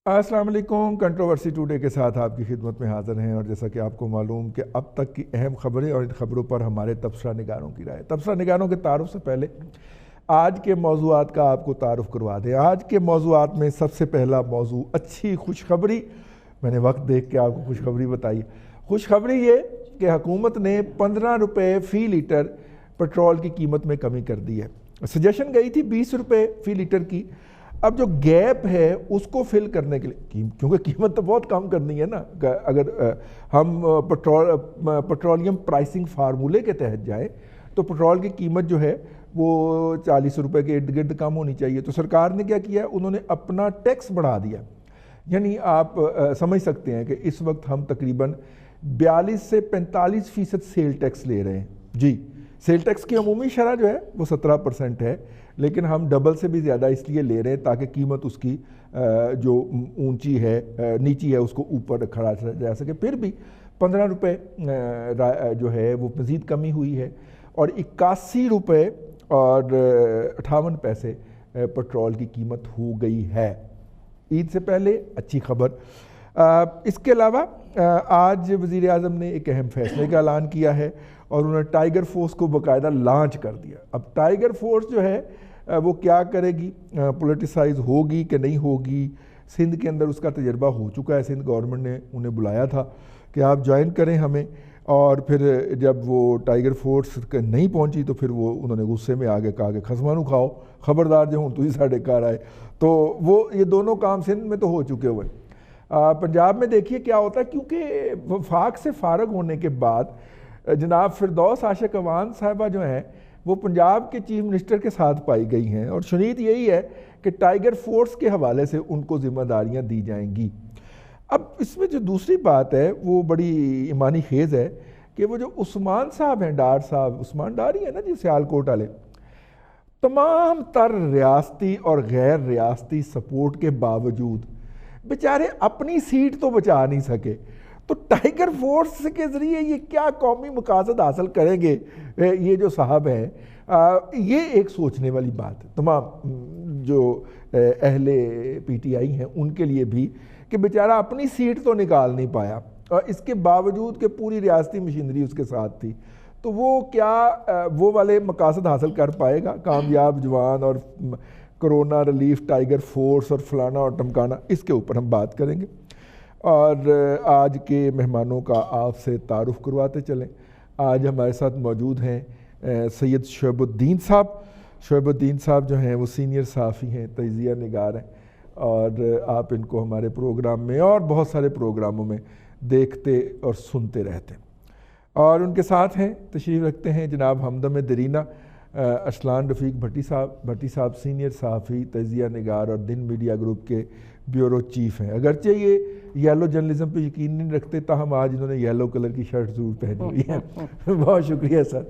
السلام علیکم، controversy today کے ساتھ آپ کی خدمت میں حاضر ہیں، اور جیسا کہ آپ کو معلوم کہ اب تک کی اہم خبریں اور ان خبروں پر ہمارے تبصرہ نگاروں کی رائے۔ تبصرہ نگاروں کے تعارف سے پہلے آج کے موضوعات کا آپ کو تعارف کروا دیں۔ آج کے موضوعات میں سب سے پہلا موضوع اچھی خوشخبری، میں نے وقت دیکھ کے آپ کو خوشخبری بتائی۔ خوشخبری یہ کہ حکومت نے 15 روپے فی لیٹر پٹرول کی قیمت میں کمی کر دی ہے۔ سجیشن گئی تھی 20 روپے فی لیٹر کی، اب جو گیپ ہے اس کو فل کرنے کے لیے، کیونکہ قیمت تو بہت کم کرنی ہے نا، اگر ہم پٹرولیم پرائسنگ فارمولے کے تحت جائیں تو پٹرول کی قیمت جو ہے وہ 40 روپے کے ارد گرد کم ہونی چاہیے۔ تو سرکار نے کیا کیا ہے، انہوں نے اپنا ٹیکس بڑھا دیا، یعنی آپ سمجھ سکتے ہیں کہ اس وقت ہم تقریباً 42 سے 45% سیل ٹیکس لے رہے ہیں۔ جی، سیل ٹیکس کی عمومی شرح جو ہے وہ 17% ہے، لیکن ہم ڈبل سے بھی زیادہ اس لیے لے رہے ہیں تاکہ قیمت اس کی جو اونچی ہے نیچی ہے اس کو اوپر رکھا جا سکے۔ پھر بھی 15 روپے جو ہے وہ مزید کمی ہوئی ہے، اور 81 روپے اور 58 پیسے پٹرول کی قیمت ہو گئی ہے۔ عید سے پہلے اچھی خبر۔ اس کے علاوہ آج وزیر اعظم نے ایک اہم فیصلے کا اعلان کیا ہے، اور انہوں نے ٹائیگر فورس کو باقاعدہ لانچ کر دیا۔ اب ٹائیگر فورس جو ہے وہ کیا کرے گی، پولیٹیسائز ہوگی کہ نہیں ہوگی، سندھ کے اندر اس کا تجربہ ہو چکا ہے۔ سندھ گورنمنٹ نے انہیں بلایا تھا کہ آپ جوائن کریں ہمیں، اور پھر جب وہ ٹائیگر فورس نہیں پہنچی تو پھر وہ انہوں نے غصے میں آگے کہا کہ خسمانو کھاؤ، خبردار جو ہوں تو ہی ساڑھے کار آئے۔ تو وہ یہ دونوں کام سندھ میں تو ہو چکے ہوئے۔ پنجاب میں دیکھیے کیا ہوتا ہے، کیونکہ وفاق سے فارغ ہونے کے بعد جناب فردوس عاشق اوان صاحبہ جو ہیں وہ پنجاب کے چیف منسٹر کے ساتھ پائی گئی ہیں، اور شنید یہی ہے کہ ٹائیگر فورس کے حوالے سے ان کو ذمہ داریاں دی جائیں گی۔ اب اس میں جو دوسری بات ہے وہ بڑی ایمانی خیز ہے کہ وہ جو عثمان صاحب ہیں، ڈار صاحب، عثمان ڈار ہی ہے نا جی، سیالکوٹ والے، تمام تر ریاستی اور غیر ریاستی سپورٹ کے باوجود بیچارے اپنی سیٹ تو بچا نہیں سکے، تو ٹائیگر فورس کے ذریعے یہ کیا قومی مقاصد حاصل کریں گے یہ جو صاحب ہیں۔ یہ ایک سوچنے والی بات ہے تمام جو اہل پی ٹی آئی ہیں ان کے لیے بھی، کہ بیچارہ اپنی سیٹ تو نکال نہیں پایا، اور اس کے باوجود کہ پوری ریاستی مشینری اس کے ساتھ تھی، تو وہ کیا وہ والے مقاصد حاصل کر پائے گا؟ کامیاب جوان اور کرونا ریلیف ٹائیگر فورس اور فلانا اور ٹمکانا، اس کے اوپر ہم بات کریں گے۔ اور آج کے مہمانوں کا آپ سے تعارف کرواتے چلیں۔ آج ہمارے ساتھ موجود ہیں سید شعیب الدین صاحب۔ شعیب الدین صاحب جو ہیں وہ سینئر صحافی ہیں، تجزیہ نگار ہیں، اور آپ ان کو ہمارے پروگرام میں اور بہت سارے پروگراموں میں دیکھتے اور سنتے رہتے ہیں۔ اور ان کے ساتھ ہیں، تشریف رکھتے ہیں جناب ہمدم درینہ ارسلان رفیق بھٹی صاحب سینئر صحافی، تجزیہ نگار اور دن میڈیا گروپ کے بیورو چیف ہیں۔ اگرچہ یہ یلو جرنلزم پہ یقین نہیں رکھتے، تاہم آج انہوں نے یلو کلر کی شرٹ ضرور پہنی ہوئی ہے۔ بہت شکریہ سر۔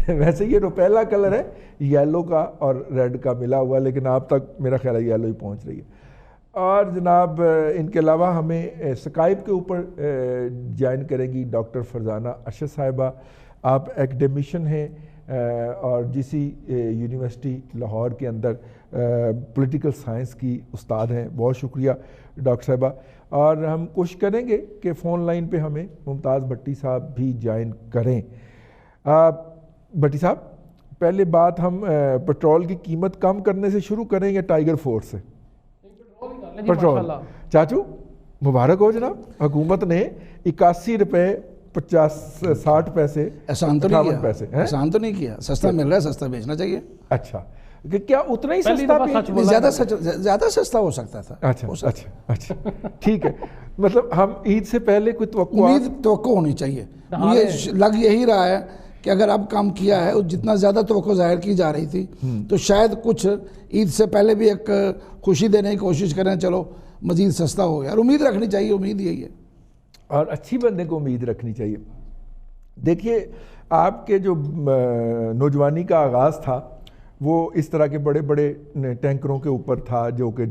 ویسے یہ روپیلا کلر ہے یلو کا اور ریڈ کا ملا ہوا، لیکن آپ تک میرا خیال ہے یلو ہی پہنچ رہی ہے۔ اور جناب ان کے علاوہ ہمیں اسکائپ کے اوپر جوائن کریں گی ڈاکٹر فرزانہ ارشد صاحبہ۔ آپ ایکڈیمیشن ہیں اور جی سی یونیورسٹی لاہور کے اندر پولیٹیکل سائنس کی استاد ہیں۔ بہت شکریہ ڈاکٹر صاحبہ۔ اور ہم کوشش کریں گے کہ فون لائن پہ ہمیں ممتاز بھٹی صاحب بھی جوائن کریں۔ بھٹی صاحب، پہلے بات ہم پٹرول کی قیمت کم کرنے سے شروع کریں یا ٹائیگر فورس سے؟ پٹرول چاچو مبارک ہو جناب، حکومت نے 81 روپے 60 پیسے 58 پیسے آسان تو نہیں کیا، سستا مل رہا ہے، سستا بیچنا چاہیے۔ اچھا، کہ کیا اتنا ہی سستا؟ زیادہ سستا ہو سکتا تھا۔ اچھا ٹھیک ہے، مطلب ہم عید سے پہلے کوئی توقع ہونی چاہیے۔ مجھے لگ یہی رہا ہے کہ اگر اب کام کیا ہے، جتنا زیادہ توقع ظاہر کی جا رہی تھی، تو شاید کچھ عید سے پہلے بھی ایک خوشی دینے کی کوشش کریں، چلو مزید سستا ہو گیا، اور امید رکھنی چاہیے، امید یہی ہے، اور اچھی بندے کو امید رکھنی چاہیے۔ دیکھیے آپ کے جو نوجوانی کا آغاز تھا وہ اس طرح کے بڑے بڑے ٹینکروں کے اوپر تھا، جو کہ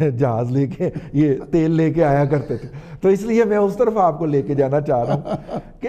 جہاز لے کے یہ تیل لے کے آیا کرتے تھے، تو اس لیے میں اس طرف آپ کو لے کے جانا چاہ رہا ہوں کہ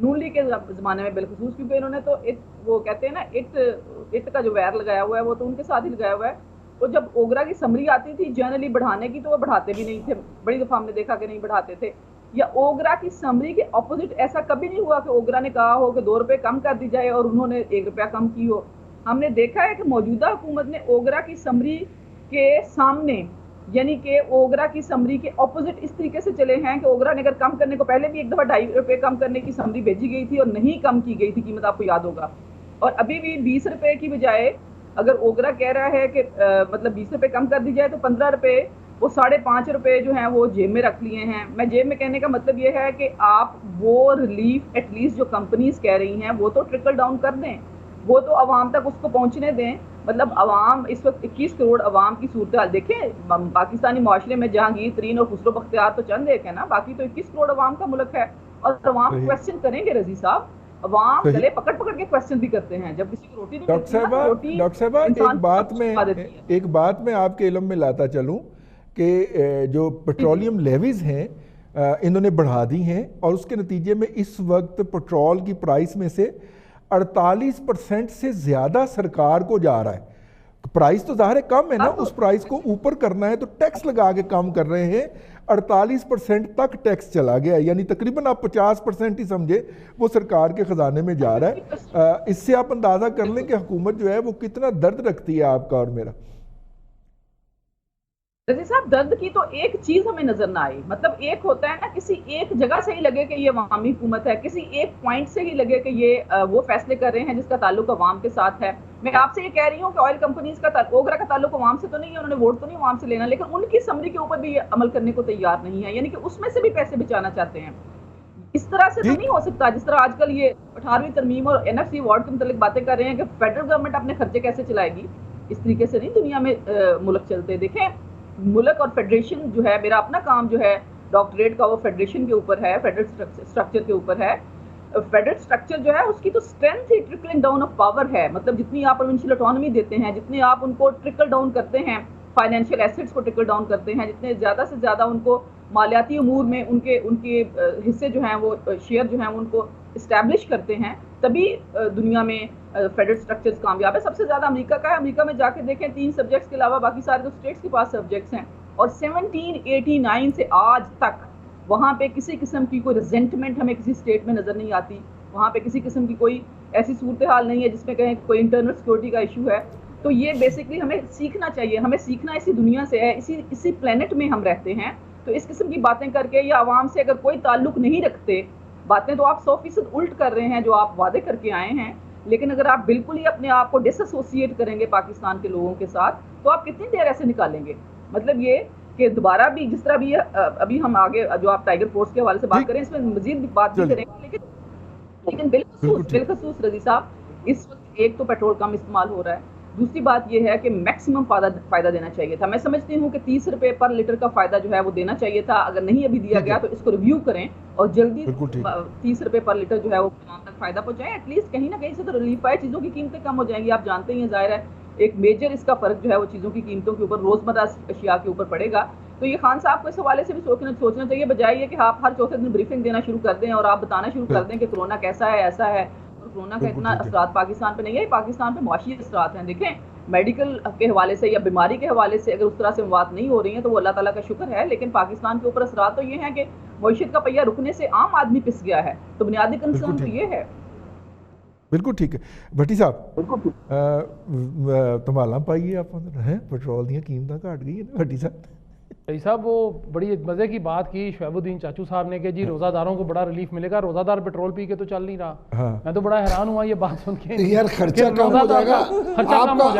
نون لیگ کے زمانے میں بالخصوص، کیونکہ انہوں نے تو وہ کہتے ہیں نا اٹ کا جو ویر لگایا ہوا ہے وہ تو ان کے ساتھ ہی لگایا ہوا ہے. تو جب اوگرا کی سمری آتی تھی جنرلی بڑھانے کی تو وہ بڑھاتے بھی نہیں تھے، بڑی دفعہ ہم نے دیکھا کہ نہیں بڑھاتے تھے. یا اوگرا کی سمری کے اپوزٹ ایسا کبھی نہیں ہوا کہ اوگرا نے کہا ہو کہ 2 روپے کم کر دی جائے اور انہوں نے 1 روپیہ کم کی ہو. ہم نے دیکھا ہے کہ موجودہ حکومت نے اوگرا کی سمری کے سامنے، یعنی کہ اوگرا کی سمری کے اپوزٹ اس طریقے سے چلے ہیں کہ اوگرا نے اگر کم کرنے کو، پہلے بھی ایک دفعہ 2.5 روپے کم کرنے کی سمری بھیجی گئی تھی اور نہیں کم کی گئی تھی قیمت، آپ کو یاد ہوگا. اور ابھی بھی 20 روپے کی بجائے اگر اوگرا کہہ رہا ہے کہ مطلب 20 روپے کم کر دی جائے تو 15 روپے، وہ 5.5 روپے جو ہیں وہ جیب میں رکھ لیے ہیں. میں جیب میں کہنے کا مطلب یہ ہے کہ آپ وہ ریلیف ایٹ لیسٹ جو کمپنیز کہہ رہی ہیں وہ تو ٹرکل ڈاؤن کر دیں، وہ تو عوام تک اس کو پہنچنے دیں. مطلب عوام اس وقت 21 کروڑ عوام کی صورتحال دیکھیں، پاکستانی معاشرے میں جہانگیر ترین اور خسرو بختیار تو چند ایک ہے نا، باقی تو 21 کروڑ عوام کا ملک ہے. اور عوام کویسچن کریں گے رضی صاحب، عوام گلے پکڑ کے کویسچن بھی کرتے ہیں. جب کسی کو روٹی نہیں ملتی نا، ڈاکٹر صاحبہ ایک بات میں آپ کے علم میں لاتا چلوں کہ جو پیٹرولیم لیویز ہیں انہوں نے بڑھا دی ہیں، اور اس کے نتیجے میں اس وقت پیٹرول کی پرائس میں سے 48% سے زیادہ سرکار کو جا رہا ہے. پرائس تو ظاہر ہے کم ہے نا، اس پرائس کو اوپر کرنا ہے تو ٹیکس لگا کے کم کر رہے ہیں. 48% تک ٹیکس چلا گیا ہے، یعنی تقریباً آپ 50% ہی سمجھے وہ سرکار کے خزانے میں جا رہا ہے. اس سے آپ اندازہ کر لیں کہ حکومت جو ہے وہ کتنا درد رکھتی ہے آپ کا اور میرا. رضی صاحب درد کی تو ایک چیز ہمیں نظر نہ آئی. مطلب ایک ہوتا ہے نا کسی ایک جگہ سے ہی لگے کہ یہ عوامی حکومت ہے، کسی ایک پوائنٹ سے ہی لگے کہ یہ وہ فیصلے کر رہے ہیں جس کا تعلق عوام کے ساتھ ہے. میں آپ سے یہ کہہ رہی ہوں کہ آئل کمپنیز کا اوگرا کا تعلق عوام سے تو نہیں ہے، انہوں نے ووٹ تو نہیں عوام سے لینا، لیکن ان کی سمری کے اوپر بھی یہ عمل کرنے کو تیار نہیں ہے، یعنی کہ اس میں سے بھی پیسے بچانا چاہتے ہیں. اس طرح سے تو نہیں ہو سکتا جس طرح آج کل یہ 18ویں ترمیم اور NFC ایوارڈ کے متعلق باتیں کر رہے ہیں کہ فیڈرل گورنمنٹ اپنے خرچے کیسے چلائے گی. اس طریقے سے نہیں دنیا میں ملک چلتے. دیکھیں ملک اور فیڈریشن جو ہے، میرا اپنا کام جو ہے ڈاکٹریٹ کا وہ فیڈریشن کے اوپر ہے، فیڈرل اسٹرکچر کے اوپر ہے. فیڈرل اسٹرکچر جو ہے اس کی تو strength he trickling down of power ہے. مطلب جتنی آپ پروونشل اٹانومی دیتے ہیں، جتنے آپ ان کو ٹرکل ڈاؤن کرتے ہیں، فائنینشیل ایسٹس کو ٹرکل ڈاؤن کرتے ہیں، جتنے زیادہ سے زیادہ ان کو مالیاتی امور میں ان کے حصے جو ہیں وہ شیئر جو ہیں ان کو اسٹیبلش کرتے ہیں، تبھی دنیا میں فیڈرل اسٹرکچرز کامیاب ہے. سب سے زیادہ امریکہ کا ہے. امریکہ میں جا کے دیکھیں 3 سبجیکٹس کے علاوہ باقی سارے تو اسٹیٹس کے پاس سبجیکٹس ہیں، اور 1789 سے آج تک وہاں پہ کسی قسم کی کوئی ریزنٹمنٹ ہمیں کسی اسٹیٹ میں نظر نہیں آتی. وہاں پہ کسی قسم کی کوئی ایسی صورتحال نہیں ہے جس میں کہیں کوئی انٹرنل سیکورٹی کا ایشو ہے. تو یہ بیسکلی ہمیں سیکھنا چاہیے. ہمیں سیکھنا اسی دنیا سے ہے، اسی پلینٹ میں ہم رہتے ہیں. تو اس قسم کی باتیں کر کے یا عوام سے اگر کوئی تعلق نہیں رکھتے، باتیں تو آپ 100% الٹ کر رہے ہیں جو آپ وعدے کر کے آئے ہیں. لیکن اگر آپ بالکل ہی اپنے آپ کو ڈس ایسوسیٹ کریں گے پاکستان کے لوگوں کے ساتھ تو آپ کتنی دیر ایسے نکالیں گے؟ مطلب یہ کہ دوبارہ بھی جس طرح بھی ابھی ہم آگے جو آپ ٹائیگر فورس کے حوالے سے بات کریں، اس میں مزید بات بھی کریں گے، لیکن بالخصوص رضی صاحب اس وقت ایک تو پیٹرول کم استعمال ہو رہا ہے، دوسری بات یہ ہے کہ میکسیمم فائدہ دینا چاہیے تھا. میں سمجھتی ہوں کہ 30 روپے پر لیٹر کا فائدہ جو ہے وہ دینا چاہیے تھا. اگر نہیں ابھی دیا گیا تو اس کو ریویو کریں اور جلدی 30 روپے پر لیٹر جو ہے وہ عوام تک فائدہ پہنچائیں. ایٹ لیسٹ کہیں نہ کہیں سے تو ریلیف آئے، چیزوں کی قیمتیں کم ہو جائیں گی. آپ جانتے ہی ہیں، ظاہر ہے ایک میجر اس کا فرق جو ہے وہ چیزوں کی قیمتوں کے اوپر، روزمرہ اشیاء کے اوپر پڑے گا. تو یہ خان صاحب کو اس حوالے سے بھی سوچنا چاہیے، بجائے یہ کہ آپ ہر چوتھے دن بریفنگ دینا شروع کر دیں اور آپ بتانا شروع کر دیں کہ کرونا کیسا ہے، ایسا ہے. کرونا کا اتنا اثرات پاکستان پہ نہیں ہے، پاکستان پہ معاشی اثرات ہیں. دیکھیں میڈیکل کے حوالے سے یا بیماری کے حوالے سے اگر اس طرح سے بات نہیں ہو رہی ہیں تو وہ اللہ تعالیٰ کا شکر ہے، لیکن پاکستان کے اوپر اثرات تو یہ ہیں کہ معیشت کا پہیہ رکنے سے عام آدمی پس گیا ہے. تو بنیادی کنسرن تو یہ ہے. بالکل ٹھیک ہے بھٹی صاحب، تمہالا پائیے آپ پیٹرول دیا قیمتیں گھٹ گئی ہیں بھٹی صاحب. صاحب وہ بڑی مزے کی بات کی شعیب الدین چاچو صاحب نے کہ جی روزہ داروں کو بڑا ریلیف ملے گا. روزہ دار پیٹرول پی کے تو چل نہیں رہا. میں تو بڑا حیران ہوا یہ بات سن کے. یار خرچہ کم ہو جائے گا،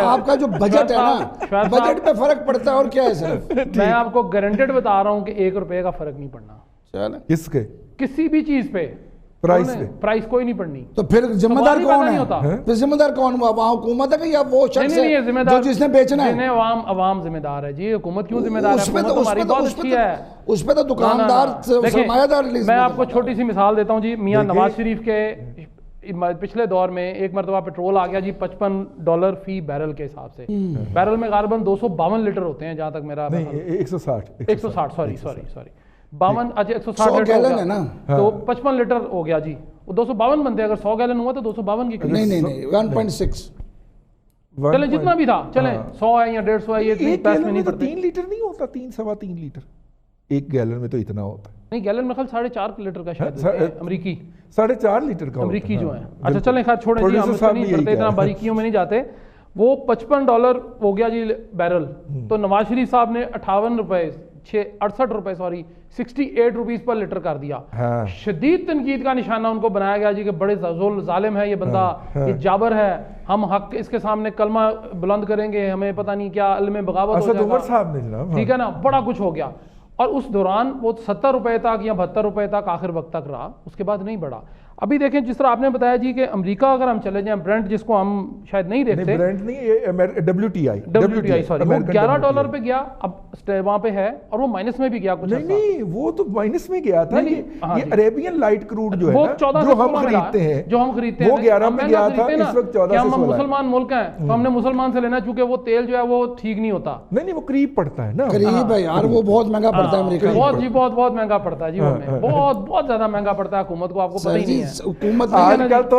آپ کا جو بجٹ ہے نا، بجٹ پہ فرق پڑتا ہے اور کیا ہے صرف. میں آپ کو گارنٹیڈ بتا رہا ہوں کہ 1 روپے کا فرق نہیں پڑنا. کس کے؟ کسی بھی چیز پہ پرائس کوئی نہیں پڑنی. تو پھر ذمہ دار کون ہے؟ پھر ذمہ دار کون ہوا؟ وہاں حکومت ہے کہ یا وہ شخص ہے جو جس نے بیچنا ہے؟ عوام ذمہ دار ہے جی. حکومت کیوں ذمہ دار ہے؟ حکومت ہماری بہت اچھی ہے. اس پہ تو دکاندار سرمایہ دار. میں آپ کو چھوٹی سی مثال دیتا ہوں جی. میاں نواز شریف کے پچھلے دور میں ایک مرتبہ پیٹرول آ گیا جی $55 فی بیرل کے حساب سے. بیرل میں غالباً 252 لیٹر ہوتے ہیں جہاں تک میرا 160 سوری 52 160 لیٹر ہو گیا. تو 55 لیٹر ہو گیا جی. وہ 252 بنتے, اگر 100 گیلن ہوا تو 252 کی نہیں 1.6 چلیں جتنا بھی تھا, چلیں 100 ہے یا 150 ہے, یہ اتنی پیس میں نہیں پڑتے. 3 لیٹر نہیں ہوتا, 3.25 لیٹر ایک گیلن میں, تو اتنا ہوتا ہے. نہیں گیلن میں خیال 4.5 لیٹر کا شاید امریکی 4.5 لیٹر کا امریکی جو ہے. اچھا چلیں خیر چھوڑیں جی, ہم اس میں نہیں پڑتے, اتنا باریکیوں میں نہیں جاتے. وہ $55 ہو گیا جی بیرل. تو نواز شریف صاحب نے 68 روپے 68 روپیز پر لیٹر کر دیا. شدید تنقید کا نشانہ ان کو بنایا گیا جی کہ بڑے ظالم ہے یہ بندہ, یہ جابر ہے, ہم حق اس کے سامنے کلمہ بلند کریں گے, ہمیں پتہ نہیں کیا علم بغاوت ہو جائے گا, ٹھیک ہے نا, بڑا کچھ ہو گیا. اور اس دوران وہ 70 روپے تک یا 72 روپے تک آخر وقت تک رہا, اس کے بعد نہیں بڑھا. ابھی دیکھیں جس طرح آپ نے بتایا جی کہ امریکہ اگر ہم چلے جائیں, برنٹ جس کو ہم شاید نہیں دیکھتے, برنٹ نہیں, یہ WTI سوری, وہ $11 پہ گیا, اب وہاں پہ ہے, اور وہ مائنس میں بھی گیا کچھ. نہیں وہ تو مائنس میں گیا تھا. یہ عربین لائٹ کروڈ جو ہے وہ نا, 14 جو ہم خریدتے ہیں, وہ 11 پہ گیا تھا, اس وقت 14 سے ہم مسلمان ملک ہیں تو ہم نے مسلمان سے لینا, چونکہ وہ تیل جو ہے وہ ٹھیک نہیں ہوتا. نہیں وہ قریب پڑتا ہے نا, قریب ہے یار, وہ بہت مہنگا پڑتا ہے امریکہ, بہت جی بہت مہنگا پڑتا ہے جی, ہمیں بہت زیادہ مہنگا پڑتا ہے حکومت کو, آپ کو پتہ ہی نہیں ہے. حکومت آج کل تو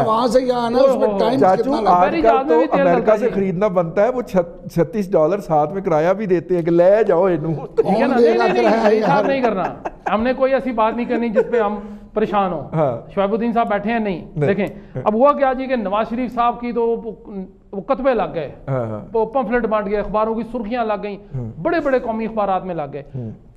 وہاں سے یہاں آنا, اس میں ٹائم چاچو آج کل تو امریکہ سے خریدنا بنتا ہے, وہ $36 ساتھ میں کرایہ بھی دیتے ہیں کہ لے جاؤ نہیں کرنا, ہم نے کوئی ایسی بات نہیں کرنی جس پہ ہم پریشان ہوں. شعیب الدین صاحب بیٹھے ہیں, نہیں دیکھیں اب ہوا کیا جی کہ نواز شریف صاحب کی تو وہ کتبے لگ گئے, پمفلٹ بانٹ گئے, اخباروں کی سرخیاں لگ گئیں, بڑے بڑے قومی اخبارات میں لگ گئے.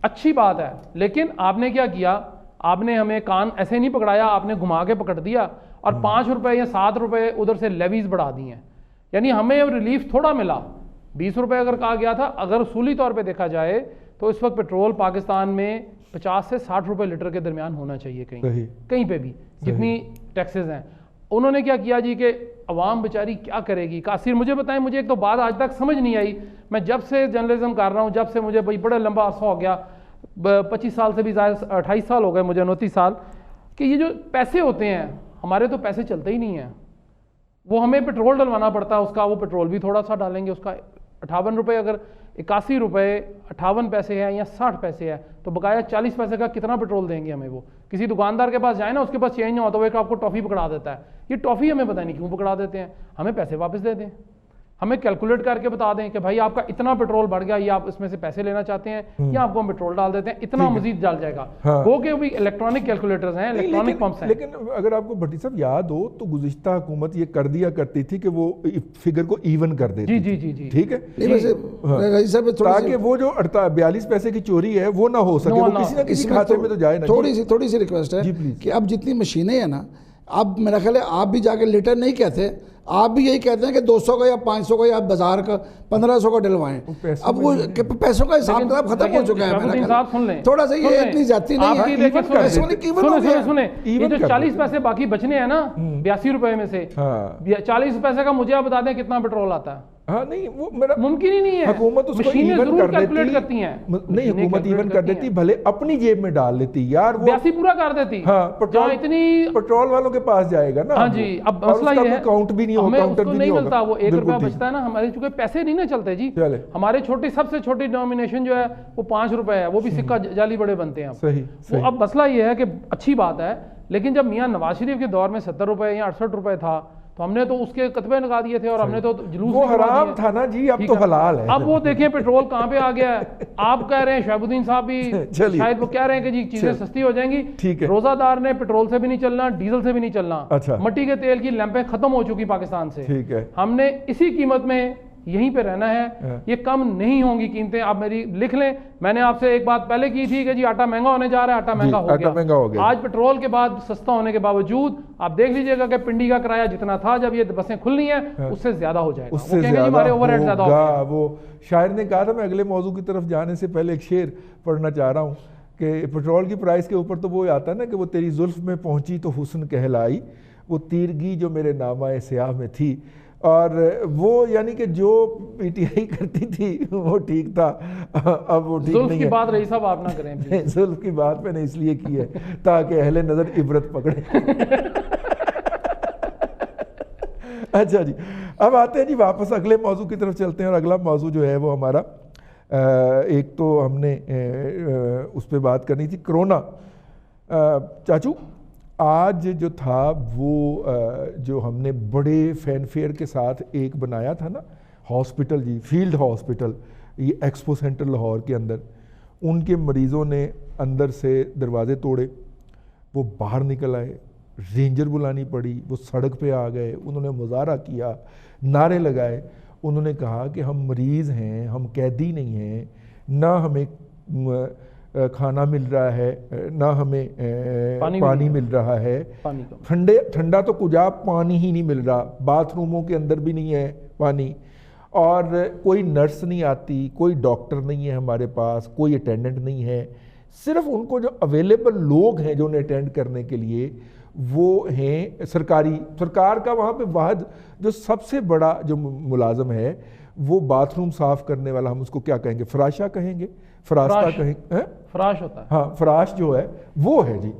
اچھی بات ہے, لیکن آپ نے کیا کیا, آپ نے ہمیں کان ایسے نہیں پکڑایا, آپ نے گھما کے پکڑ دیا اور 5 روپے یا 7 روپے ادھر سے لیویز بڑھا دی ہیں. یعنی ہمیں ریلیف تھوڑا ملا, 20 روپے اگر کہا گیا تھا. اگر اصولی طور پہ دیکھا جائے تو اس وقت پیٹرول پاکستان میں 50 سے 60 روپے لیٹر کے درمیان ہونا چاہیے کہیں پہ بھی, جتنی ٹیکسز ہیں. انہوں نے کیا کیا جی کہ عوام بیچاری کیا کرے گی. کاصر مجھے بتائیں, مجھے ایک تو بات آج تک سمجھ نہیں آئی, میں جب سے جرنلزم کر رہا ہوں, جب سے مجھے بڑا لمبا عرصہ ہو گیا, 25 سال سے بھی زائد 28 سال ہو گئے مجھے, 29 سال, کہ یہ جو پیسے ہوتے ہیں ہمارے, تو پیسے چلتے ہی نہیں ہیں. وہ ہمیں پیٹرول ڈلوانا پڑتا ہے, اس کا وہ پیٹرول بھی تھوڑا سا ڈالیں گے, اس کا 58 روپے, اگر 81 روپے 58 پیسے ہے یا 60 پیسے ہے, تو بقایا 40 پیسے کا کتنا پیٹرول دیں گے ہمیں. وہ کسی دکاندار کے پاس جائیں نا, اس کے پاس چینج نہ ہوتا, وہ ایک آپ کو ٹافی پکڑا دیتا ہے. یہ ٹافی ہمیں پتہ نہیں کیوں پکڑا دیتے ہیں, ہمیں پیسے واپس دے دیں, ہمیں کیلکولیٹ کر کے بتا دیں کہ بھائی آپ کا اتنا پیٹرول بڑھ گیا, یہ آپ اس میں سے پیسے لینا چاہتے ہیں, یا آپ کو ہم پیٹرول ڈال دیتے ہیں, اتنا مزید ڈال جائے گا. وہ کہ بھی الیکٹرانک کیلکولیٹرز ہیں, الیکٹرانک پمپس ہیں. لیکن اگر آپ کو بھٹی صاحب یاد ہو تو گزشتہ حکومت یہ کر دیا کرتی تھی کہ وہ فگر کو ایون کر دیتی. جی ٹھیک ہے, تاکہ وہ جو 42 پیسے کی چوری ہے وہ نہ ہو سکے, وہ کسی نہ کسی کھاتے میں تو جائے نا. تھوڑی سی ریکویسٹ ہے کہ اب جتنی مشینیں ہیں نا, اب میرا خیال ہے آپ بھی جا کے لیٹر نہیں کہتے, آپ بھی یہی کہتے ہیں کہ 200 کا یا 500 کا یا بازار کا 1500 کا ڈلوائیں. اب وہ پیسوں کا حساب کتاب ختم ہو چکا ہے. تھوڑا سا یہ اتنی زیادتی نہیں ہے. سنیں, یہ جو 40 پیسے باقی بچنے ہیں نا 82 روپے میں سے, 40 پیسے کا مجھے آپ بتا دیں کتنا پیٹرول آتا ہے. ہاں نہیں, وہ میرا ممکن ہی نہیں ہے. حکومت اس کو ایون کرتی ہیں, نہیں حکومت ایون کر دیتی, بھلے اپنی جیب میں ڈال لیتی یار, وہ 82 پورا کر دیتی. ہاں, اتنی پیٹرول والوں کے پاس جائے گا نا. ہاں جی, اب مسئلہ یہ ہے کاؤنٹ بھی نہیں ہوگا, کاؤنٹر بھی نہیں ہوگا, وہ 1 روپیہ بچتا ہے نا ہمارے, چونکہ پیسے نہیں نا چلتے جی. ہمارے سب سے چھوٹی ڈینومینیشن جو ہے وہ 5 روپے ہے, وہ بھی سکہ جعلی بڑے بنتے ہیں. وہ اب مسئلہ یہ ہے کہ اچھی بات ہے, لیکن جب میاں نواز شریف کے دور میں 70 روپے یا 68 روپے تھا, تو ہم نے تو اس کے کتبے لگا دیے تھے, اور ہم نے تو جلوس, وہ حرام تھا نا جی, اب تو حلال ہے. اب وہ دیکھیں پیٹرول کہاں پہ آ گیا ہے. آپ کہہ رہے ہیں, شعیب الدین صاحب بھی شاید وہ کہہ رہے ہیں کہ جی چیزیں سستی ہو جائیں گی. روزہ دار نے پیٹرول سے بھی نہیں چلنا, ڈیزل سے بھی نہیں چلنا, مٹی کے تیل کی لیمپیں ختم ہو چکی پاکستان سے. ہم نے اسی قیمت میں یہیں پہ رہنا ہے, یہ کم نہیں ہوں گی قیمتیں. آپ میری لکھ لیں, میں نے آپ سے ایک بات پہلے کی تھی کہ جی آٹا مہنگا ہونے جا رہا ہے, آٹا مہنگا ہو گیا. آج پیٹرول کے بعد سستا ہونے کے باوجود آپ دیکھ لیجئے گا کہ پنڈی کا کرایہ جتنا تھا جب یہ بسیں کھلنی ہیں, اس سے زیادہ ہو جائے گا. اس سے زیادہ ہوگا. وہ شاعر نے کہا تھا, میں اگلے موضوع کی طرف جانے سے پہلے ایک شعر پڑھنا چاہ رہا ہوں کہ پیٹرول کی پرائس کے اوپر تو وہ آتا ہے نا کہ وہ تیری زلف میں پہنچی تو حسن کہلائی, وہ تیرگی جو میرے نامہ سیاہ میں تھی. اور وہ یعنی کہ جو پی ٹی آئی کرتی تھی وہ ٹھیک تھا, اب وہ ٹھیک نہیں ہے. زلف کی بات رہی صاحب آپ نہ کریں, زلف کی بات میں نے اس لیے کی ہے تاکہ اہل نظر عبرت پکڑے. اچھا جی, اب آتے ہیں جی واپس اگلے موضوع کی طرف چلتے ہیں, اور اگلا موضوع جو ہے وہ ہمارا ایک تو ہم نے اس پہ بات کرنی تھی, کرونا. چاچو آج جو تھا وہ جو ہم نے بڑے فین فیئر کے ساتھ ایک بنایا تھا نا ہاسپٹل، جی فیلڈ ہاسپٹل، یہ ایکسپو سینٹر لاہور کے اندر، ان کے مریضوں نے اندر سے دروازے توڑے، وہ باہر نکل آئے، رینجر بلانی پڑی، وہ سڑک پہ آ گئے، انہوں نے مظاہرہ کیا، نعرے لگائے، انہوں نے کہا کہ ہم مریض ہیں، ہم قیدی نہیں ہیں، نہ ہمیں کھانا مل رہا ہے، نہ ہمیں پانی مل رہا ہے، ٹھنڈا تو کجا پانی ہی نہیں مل رہا، باتھ روموں کے اندر بھی نہیں ہے پانی، اور کوئی نرس نہیں آتی، کوئی ڈاکٹر نہیں ہے ہمارے پاس، کوئی اٹینڈنٹ نہیں ہے، صرف ان کو جو اویلیبل لوگ ہیں جو انہیں اٹینڈ کرنے کے لیے وہ ہیں سرکار کا وہاں پہ واحد جو سب سے بڑا جو ملازم ہے وہ باتھ روم صاف کرنے والا، ہم اس کو کیا کہیں گے، فراشہ کہیں گے، فراستہ کہیں گے، فراش ہوتا ہے، ہاں فراش جو ہے وہ ہے جی۔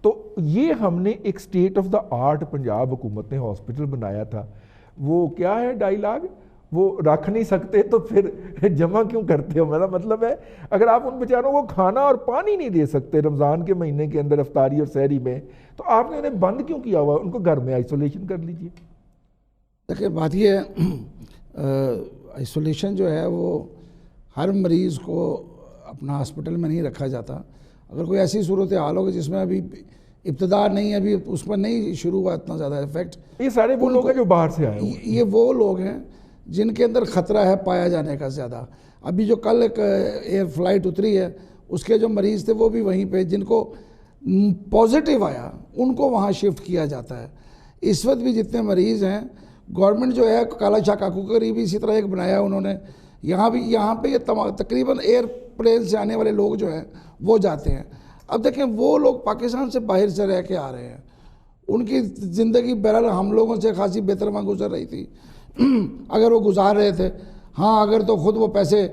تو یہ ہم نے ایک state of the art Punjab حکومت نے ہاسپٹل بنایا تھا، وہ کیا ہے ڈائیلاگ، وہ رکھ نہیں سکتے تو پھر جمع کیوں کرتے ہو، میرا مطلب ہے اگر آپ ان بیچاروں کو کھانا اور پانی نہیں دے سکتے رمضان کے مہینے کے اندر افطاری اور سحری میں، تو آپ نے انہیں بند کیوں کیا ہوا، ان کو گھر میں آئسولیشن کر لیجئے۔ دیکھیں بات یہ ہے آئسولیشن جو ہے وہ ہر مریض کو اپنا ہاسپٹل میں نہیں رکھا جاتا، اگر کوئی ایسی صورتحال ہوگی جس میں ابھی ابتدا نہیں ہے، ابھی اس پر نہیں شروع ہوا اتنا زیادہ افیکٹ، یہ سارے وہ لوگ ہیں جو باہر سے آئے ہوئے، یہ وہ لوگ ہیں جن کے اندر خطرہ ہے پایا جانے کا زیادہ۔ ابھی جو کل ایک ایئر فلائٹ اتری ہے اس کے جو مریض تھے وہ بھی وہیں پہ، جن کو پازیٹیو آیا ان کو وہاں شفٹ کیا جاتا ہے۔ اس وقت بھی جتنے مریض ہیں گورنمنٹ جو ہے کالا شاہ کاکو قریب اسی طرح ایک بنایا انہوں نے، یہاں پہ یہ تقریباً ایئر پلین سے آنے والے لوگ جو ہیں وہ جاتے ہیں۔ اب دیکھیں وہ لوگ پاکستان سے باہر سے رہ کے آ رہے ہیں، ان کی زندگی بہرحال ہم لوگوں سے خاصی بہتر وہاں گزر رہی تھی اگر وہ گزار رہے تھے، ہاں اگر تو خود وہ پیسے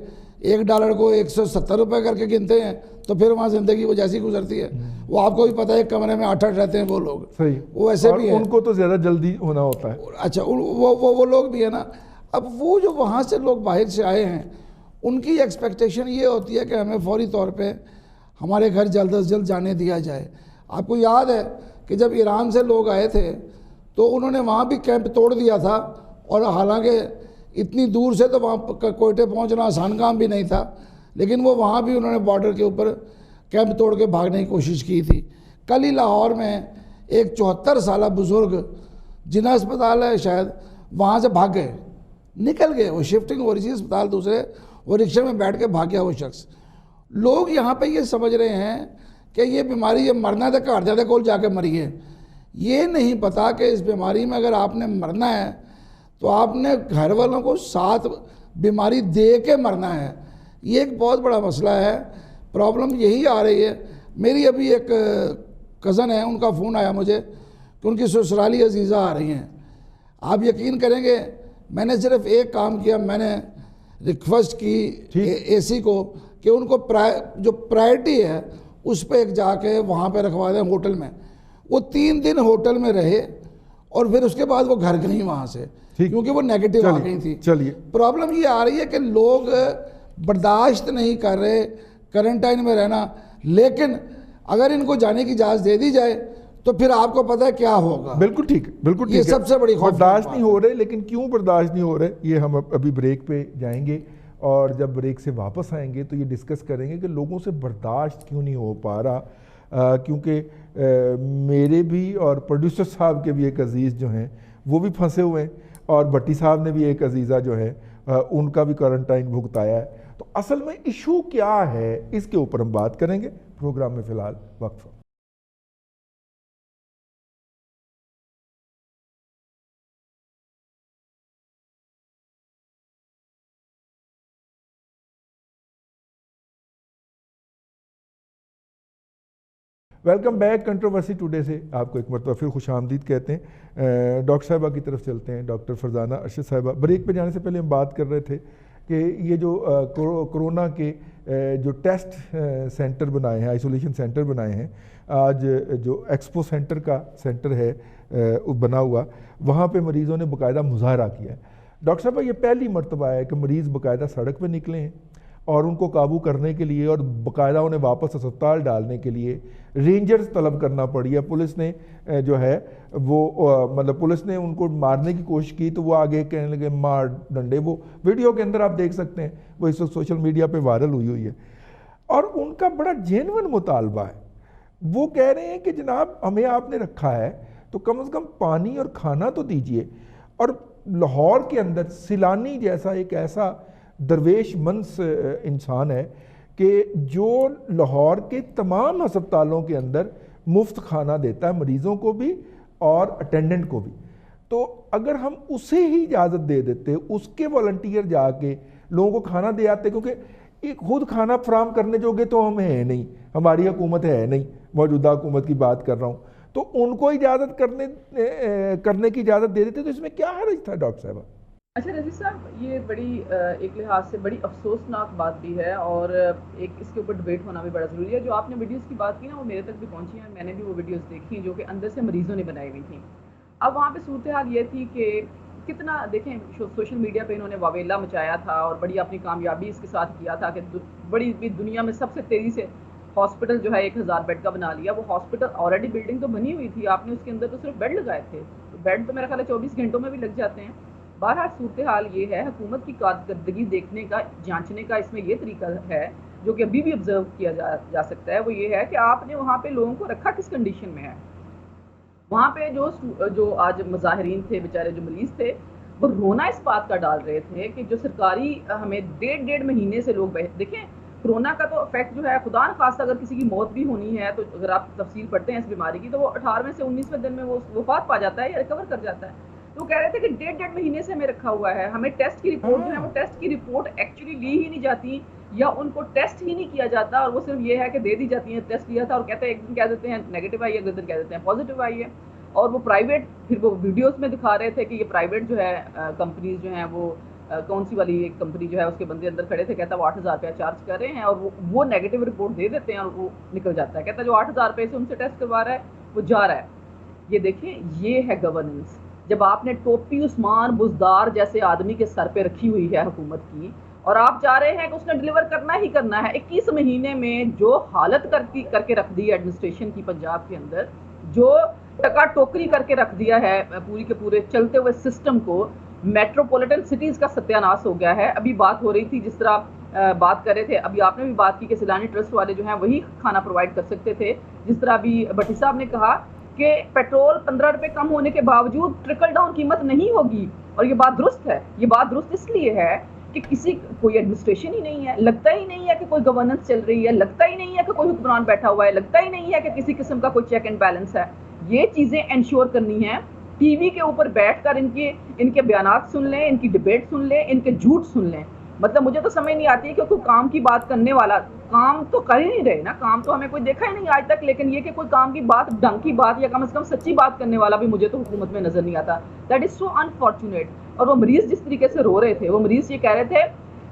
$1 کو 170 روپے کر کے گنتے ہیں تو پھر وہاں زندگی وہ جیسی گزرتی ہے، وہ آپ کو بھی پتہ ہے ایک کمرے میں 8 رہتے ہیں وہ لوگ، صحیح، وہ ایسے بھی ہیں، ان کو تو زیادہ جلدی ہونا ہوتا ہے۔ اچھا وہ لوگ بھی ہیں نا۔ اب وہ جو وہاں سے لوگ باہر سے آئے ہیں ان کی ایکسپیکٹیشن یہ ہوتی ہے کہ ہمیں فوری طور پہ ہمارے گھر جلد از جلد جانے دیا جائے۔ آپ کو یاد ہے کہ جب ایران سے لوگ آئے تھے تو انہوں نے وہاں بھی کیمپ توڑ دیا تھا، اور حالانکہ اتنی دور سے تو وہاں کوئٹے پہنچنا آسان کام بھی نہیں تھا، لیکن وہ وہاں بھی انہوں نے بارڈر کے اوپر کیمپ توڑ کے بھاگنے کی کوشش کی تھی۔ کل ہی لاہور میں ایک 74 سالہ بزرگ جناح اسپتال ہے شاید، وہاں سے بھاگ گئے، نکل گئے، وہ شفٹنگ ہو رہی تھی اسپتال دوسرے، وہ رکشے میں بیٹھ کے بھاگ گیا وہ شخص۔ لوگ یہاں پہ یہ سمجھ رہے ہیں کہ یہ بیماری یہ مرنا ہے تو گھر جاتے کول جا کے مریے، یہ نہیں پتا کہ اس بیماری میں اگر آپ نے مرنا ہے تو آپ نے گھر والوں کو ساتھ بیماری دے کے مرنا ہے۔ یہ ایک بہت بڑا مسئلہ ہے، پرابلم یہی آ رہی ہے۔ میری ابھی ایک کزن ہے، ان کا فون آیا مجھے کہ ان کی سسرالی عزیزہ آ رہی ہیں۔ آپ یقین کریں گے میں نے صرف ایک کام کیا، میں نے ریکویسٹ کی اے سی کو کہ ان کو جو پرائرٹی ہے اس پہ ایک جا کے وہاں پہ رکھوا دیں ہوٹل میں۔ وہ 3 دن ہوٹل میں رہے اور پھر اس کے بعد وہ گھر گئیں وہاں سے، کیونکہ وہ نیگیٹو آ گئی تھی۔ چلیے پرابلم یہ آ رہی ہے کہ لوگ برداشت نہیں کر رہے کرنٹائن میں رہنا، لیکن اگر ان کو جانے کی اجازت دے دی جائے تو پھر آپ کو پتہ ہے کیا ہوگا۔ بالکل ٹھیک ہے، بالکل ٹھیک ہے، یہ سب سے بڑی برداشت نہیں ہو رہے، لیکن کیوں برداشت نہیں ہو رہے یہ ہم ابھی بریک پہ جائیں گے، اور جب بریک سے واپس آئیں گے تو یہ ڈسکس کریں گے کہ لوگوں سے برداشت کیوں نہیں ہو پا رہا، کیونکہ میرے بھی اور پروڈیوسر صاحب کے بھی ایک عزیز جو ہیں وہ بھی پھنسے ہوئے ہیں، اور بھٹی صاحب نے بھی ایک عزیزہ جو ہے ان کا بھی کوارنٹائن بھگتایا ہے۔ تو اصل میں ایشو کیا ہے اس کے اوپر ہم بات کریں گے۔ پروگرام میں فی الحال وقفہ۔ ویلکم بیک کنٹروورسی ٹوڈے سے آپ کو ایک مرتبہ پھر خوش آمدید کہتے ہیں۔ ڈاکٹر صاحبہ کی طرف چلتے ہیں، ڈاکٹر فرزانہ ارشد صاحبہ۔ بریک پہ جانے سے پہلے ہم بات کر رہے تھے کہ یہ جو کرونا کے جو ٹیسٹ سینٹر بنائے ہیں، آئسولیشن سینٹر بنائے ہیں، آج جو ایکسپو سینٹر کا سینٹر ہے بنا ہوا، وہاں پہ مریضوں نے باقاعدہ مظاہرہ کیا ہے۔ ڈاکٹر صاحبہ یہ پہلی مرتبہ ہے کہ مریض باقاعدہ سڑک پہ نکلے ہیں اور ان کو قابو کرنے کے لیے اور باقاعدہ انہیں واپس اسپتال ڈالنے کے لیے رینجرز طلب کرنا پڑی ہے. پولیس نے جو ہے وہ مطلب پولیس نے ان کو مارنے کی کوشش کی تو وہ آگے کہنے لگے مار ڈنڈے. وہ ویڈیو کے اندر آپ دیکھ سکتے ہیں, وہ اس وقت سوشل میڈیا پہ وائرل ہوئی ہے. اور ان کا بڑا جینون مطالبہ ہے. وہ کہہ رہے ہیں کہ جناب ہمیں آپ نے رکھا ہے تو کم از کم پانی اور کھانا تو دیجئے. اور لاہور کے اندر سیلانی جیسا ایک ایسا درویش منس انسان ہے کہ جو لاہور کے تمام ہسپتالوں کے اندر مفت کھانا دیتا ہے, مریضوں کو بھی اور اٹینڈنٹ کو بھی. تو اگر ہم اسے ہی اجازت دے دیتے, اس کے والنٹیئر جا کے لوگوں کو کھانا دے آتے, کیونکہ خود کھانا فراہم کرنے جوگے تو ہم ہیں نہیں, ہماری حکومت ہے نہیں, موجودہ حکومت کی بات کر رہا ہوں, تو ان کو اجازت کرنے کی اجازت دے دیتے تو اس میں کیا حرج تھا ڈاکٹر صاحبہ؟ اچھا رضی صاحب, یہ بڑی ایک لحاظ سے بڑی افسوسناک بات بھی ہے اور ایک اس کے اوپر ڈبیٹ ہونا بھی بڑا ضروری ہے. جو آپ نے ویڈیوز کی بات کی نا, وہ میرے تک بھی پہنچی ہیں, میں نے بھی وہ ویڈیوز دیکھی ہیں جو کہ اندر سے مریضوں نے بنائی ہوئی تھیں. اب وہاں پہ صورتحال یہ تھی کہ کتنا دیکھیں سوشل میڈیا پہ انہوں نے واویلا مچایا تھا اور بڑی اپنی کامیابی اس کے ساتھ کیا تھا کہ بڑی دنیا میں سب سے تیزی سے ہاسپٹل جو ہے 1000 بیڈ کا بنا لیا. وہ ہاسپٹل آلریڈی بلڈنگ تو بنی ہوئی تھی, آپ نے اس کے اندر تو صرف بیڈ لگائے تھے, بیڈ تو میرا خیال ہے 24 گھنٹوں میں بھی لگ جاتے ہیں. بہرحال صورتحال یہ ہے, حکومت کی کارکردگی دیکھنے کا, جانچنے کا اس میں یہ طریقہ ہے جو کہ ابھی بھی آبزرو کیا جا سکتا ہے. وہ یہ ہے کہ آپ نے وہاں پہ لوگوں کو رکھا کس کنڈیشن میں ہے. وہاں پہ جو آج مظاہرین تھے بیچارے, جو مریض تھے, وہ رونا اس بات کا ڈال رہے تھے کہ جو سرکاری ہمیں ڈیڑھ مہینے سے لوگ دیکھیں کرونا کا تو افیکٹ جو ہے, خدا نخواستہ اگر کسی کی موت بھی ہونی ہے تو اگر آپ تفصیل پڑھتے ہیں اس بیماری کی تو وہ 18ویں سے 19ویں دن میں وہ وفات پا جاتا ہے یا ریکور کر جاتا ہے. تو کہہ رہے تھے کہ ڈیڑھ مہینے سے ہمیں رکھا ہوا ہے, ہمیں ٹیسٹ کی رپورٹ جو ہے وہ ٹیسٹ کی رپورٹ ایکچولی لی ہی نہیں جاتی یا ان کو ٹیسٹ ہی نہیں کیا جاتا, اور وہ صرف یہ ہے کہ دے دی جاتی ہیں ٹیسٹ کیا تھا اور کہتے ہیں ایک دن کہہ دیتے ہیں نیگیٹو آئی ہے, اگلے دن کہہ دیتے ہیں پازیٹیو آئی ہے. اور وہ پرائیویٹ, پھر وہ ویڈیوز میں دکھا رہے تھے کہ یہ پرائیویٹ جو ہے کمپنیز جو ہیں وہ کون سی والی ایک کمپنی جو ہے اس کے بندے اندر کھڑے تھے, کہتا وہ 8000 روپیہ چارج کر رہے ہیں اور وہ نیگیٹو رپورٹ دے دیتے ہیں اور وہ نکل جاتا ہے. کہتا جو 8000 روپے سے ان سے ٹیسٹ کروا رہا ہے وہ جا رہا ہے. یہ دیکھیں یہ ہے گورننس. جب آپ نے ٹوپی عثمان بزدار جیسے آدمی کے سر پہ رکھی ہوئی ہے حکومت کی اور آپ چاہ رہے ہیں کہ اس نے ڈیلیور کرنا ہی کرنا ہے. 21 مہینے میں جو حالت کر کے رکھ دی ہے ایڈمنسٹریشن کی پنجاب کے اندر, جو ٹکا ٹوکری کر کے رکھ دیا ہے پوری کے پورے چلتے ہوئے سسٹم کو, میٹروپولیٹن سٹیز کا ستیہ ناش ہو گیا ہے. ابھی بات ہو رہی تھی جس طرح بات کر رہے تھے, ابھی آپ نے بھی بات کی کہ سیلانی ٹرسٹ والے جو ہیں وہی کھانا پرووائڈ کر سکتے تھے. جس طرح ابھی بھٹی صاحب نے کہا کہ پیٹرول 15 روپے کم ہونے کے باوجود ٹرکل ڈاؤن قیمت نہیں ہوگی, اور یہ بات درست ہے. یہ بات درست اس لیے ہے کہ کوئی ایڈمنسٹریشن ہی نہیں ہے, لگتا ہی نہیں ہے کہ کوئی گورننس چل رہی ہے, لگتا ہی نہیں ہے کہ کوئی حکمران بیٹھا ہوا ہے, لگتا ہی نہیں ہے کہ کسی قسم کا کوئی چیک اینڈ بیلنس ہے. یہ چیزیں انشور کرنی ہیں. ٹی وی کے اوپر بیٹھ کر ان کے بیانات سن لیں, ان کی ڈبیٹ سن لیں, ان کے جھوٹ سن لیں. مطلب مجھے تو سمجھ نہیں آتی ہے کہ کوئی کام کی بات کرنے والا, کام تو کر ہی نہیں رہے نا, کام تو ہمیں کوئی دیکھا ہی نہیں آج تک, لیکن یہ کہ کوئی کام کی بات, ڈھنگ کی بات یا کم از کم سچی بات کرنے والا بھی مجھے تو حکومت میں نظر نہیں آتا. That is so unfortunate. اور وہ مریض جس طریقے سے رو رہے تھے, وہ مریض یہ کہہ رہے تھے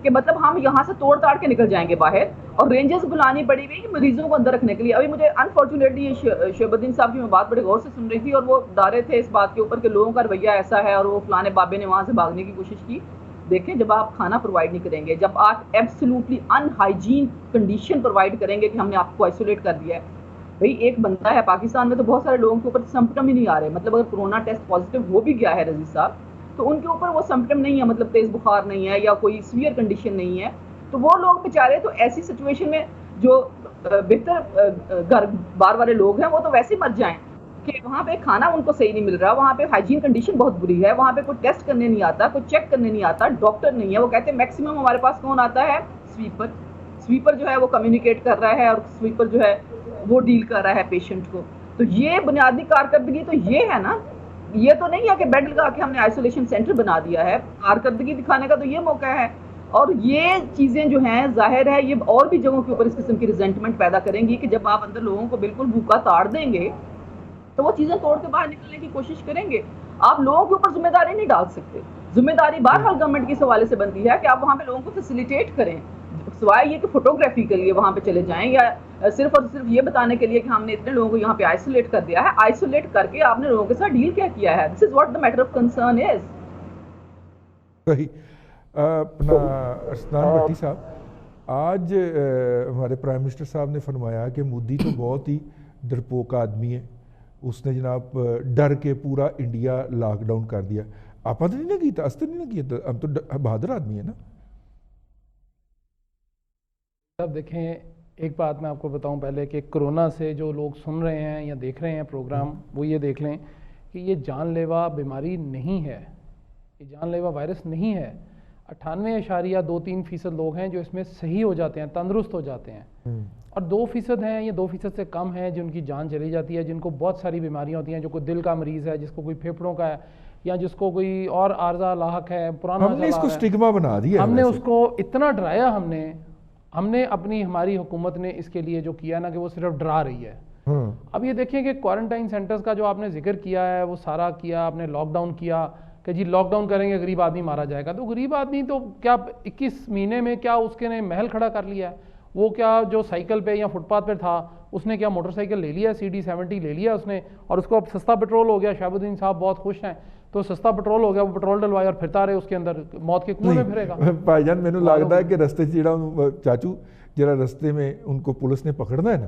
کہ مطلب ہم یہاں سے توڑ تاڑ کے نکل جائیں گے باہر, اور رینجرز بلانی پڑی ہوئی مریضوں کو اندر رکھنے کے لیے. ابھی مجھے انفارچونیٹلی شعیب الدین صاحب کی میں بات بڑے غور سے سن رہی تھی اور وہ ڈارے تھے اس بات کے اوپر کہ لوگوں کا رویہ ایسا ہے اور وہ فلانے بابے نے وہاں سے بھاگنے کی کوشش کی. دیکھیں جب آپ کھانا پرووائڈ نہیں کریں گے, جب آپ ایبسلیوٹلی ان ہائیجین کنڈیشن پرووائڈ کریں گے کہ ہم نے آپ کو آئسولیٹ کر دیا ہے. بھئی ایک بندہ ہے پاکستان میں تو بہت سارے لوگوں کے اوپر سمپٹم ہی نہیں آ رہے, مطلب اگر کرونا ٹیسٹ پازیٹیو ہو بھی گیا ہے رضی صاحب تو ان کے اوپر وہ سمپٹم نہیں ہے, مطلب تیز بخار نہیں ہے یا کوئی سیویئر کنڈیشن نہیں ہے. تو وہ لوگ بیچارے تو ایسی سچویشن میں جو بہتر گھر بار والے لوگ ہیں وہ تو ویسے مر جائیں کہ وہاں پہ کھانا ان کو صحیح نہیں مل رہا, وہاں پہ ہائیجین کنڈیشن بہت بری ہے, وہاں پہ کوئی ٹیسٹ کرنے نہیں آتا, کوئی چیک کرنے نہیں آتا, ڈاکٹر نہیں ہے. وہ کہتے ہیں میکسیمم ہمارے پاس کون آتا ہے, سویپر جو ہے وہ کمیونیکیٹ کر رہا ہے اور سویپر جو ہے وہ ڈیل کر رہا ہے پیشنٹ کو. تو یہ بنیادی کارکردگی تو یہ ہے نا, یہ تو نہیں ہے کہ بیڈ لگا کے ہم نے آئسولیشن سینٹر بنا دیا ہے. کارکردگی دکھانے کا تو یہ موقع ہے. اور یہ چیزیں جو ہیں ظاہر ہے یہ اور بھی جگہوں کے اوپر اس قسم کی ریزنٹمنٹ پیدا کریں گی کہ جب آپ اندر لوگوں کو بالکل بھوکا تاڑ دیں گے تو وہ چیزیں توڑ کے باہر نکلنے کی کوشش کریں گے. آپ لوگوں کے اوپر ذمہ داری نہیں ڈال سکتے. ذمہ داری بہرحال گورنمنٹ کی اس حوالے سے بنتی ہے کہ آپ وہاں پہ لوگوں کو فیسیلیٹیٹ کریں, سوائے یہ کہ فوٹوگرافی کے لیے وہاں پہ چلے جائیں یا صرف اور صرف یہ بتانے کے لیے کہ ہم نے اتنے لوگوں کو یہاں پہ آئسولیٹ کر دیا ہے. آئسولیٹ کر کے آپ نے لوگوں کے ساتھ ڈیل کیا کیا ہے؟ This is what the matter of concern is. صحیح. اپنا ارسلان بھٹی صاحب, آج ہمارے پرائم منسٹر صاحب نے فرمایا کہ مودی تو بہت ہی ڈرپوک آدمی ہے, اس نے جناب ڈر کے پورا انڈیا لاک ڈاؤن کر دیا. آپ نے نہیں کیا, اس نے نہیں کیا, ہم تو بہادر آدمی ہے نا. اب دیکھیں ایک بات میں آپ کو بتاؤں پہلے کہ کرونا سے جو لوگ سن رہے ہیں یا دیکھ رہے ہیں پروگرام, وہ یہ دیکھ لیں کہ یہ جان لیوا بیماری نہیں ہے, یہ جان لیوا وائرس نہیں ہے. 98.23% لوگ ہیں جو اس میں صحیح ہو جاتے ہیں, تندرست ہو جاتے ہیں, اور 2% ہیں, یہ 2% سے کم ہیں جن کی جان چلی جاتی ہے, جن کو بہت ساری بیماریاں ہوتی ہیں, جو کوئی دل کا مریض ہے, جس کو کوئی پھیپھڑوں کا ہے, یا جس کو کوئی اور عارضہ لاحق ہے, پرانا ہم نے اس کو سٹگما بنا دیا, ہم نے اس کو اتنا ڈرایا, ہم نے ہماری حکومت نے اس کے لیے جو کیا نا کہ وہ صرف ڈرا رہی ہے. اب یہ دیکھیں کہ کوارنٹائن سینٹرز کا جو آپ نے ذکر کیا ہے وہ سارا کیا, آپ نے لاک ڈاؤن کیا کہ جی لاک ڈاؤن کریں گے غریب آدمی مارا جائے گا. تو غریب آدمی تو کیا 21 مہینے میں کیا اس کے نے محل کھڑا کر لیا ہے؟ وہ کیا جو سائیکل پہ یا فٹ پاتھ پہ تھا اس نے کیا موٹر سائیکل لے لیا, CD70 لے لیا اس نے, اور اس کو اب سستا پٹرول ہو گیا. شہاب الدین صاحب بہت خوش ہیں, تو سستا پٹرول ہو گیا, وہ پٹرول ڈلوائے اور پھرتا رہے اس کے اندر, موت کے کنویں میں پھرے گا. بھائی جان مینوں لگتا ہے کہ رستے چاچو جرا رستے میں ان کو پولیس نے پکڑنا ہے نا,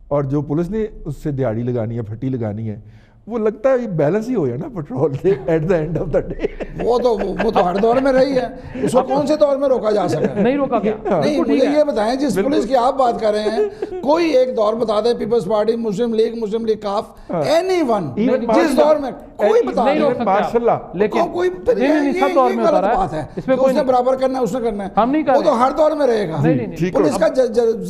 اور جو پولیس نے اس سے دیہڑی لگانی ہے, پھٹی لگانی ہے, وہ لگتا ہے بیلنس ہی ہو جائے نا پیٹرول سے at the end of the day. وہ تو ہر دور میں رہی ہے, اس کو کون سے دور میں روکا جا سکا؟ نہیں روکا گیا. نہیں, مجھے یہ بتائیں جس پولیس کی آپ بات کر رہے ہیں, کوئی ایک دور بتا دیں, پیپلز پارٹی, مسلم لیگ کاف, اینی ون, جس دور میں کوئی بتا نہیں ماشاء اللہ, لیکن کوئی سب دور میں ہوتا رہا ہے, اس نے برابر کرنا ہے, اس نے کرنا ہے, ہم نہیں کر رہے, وہ تو ہر دور میں رہے گا. پولیس کا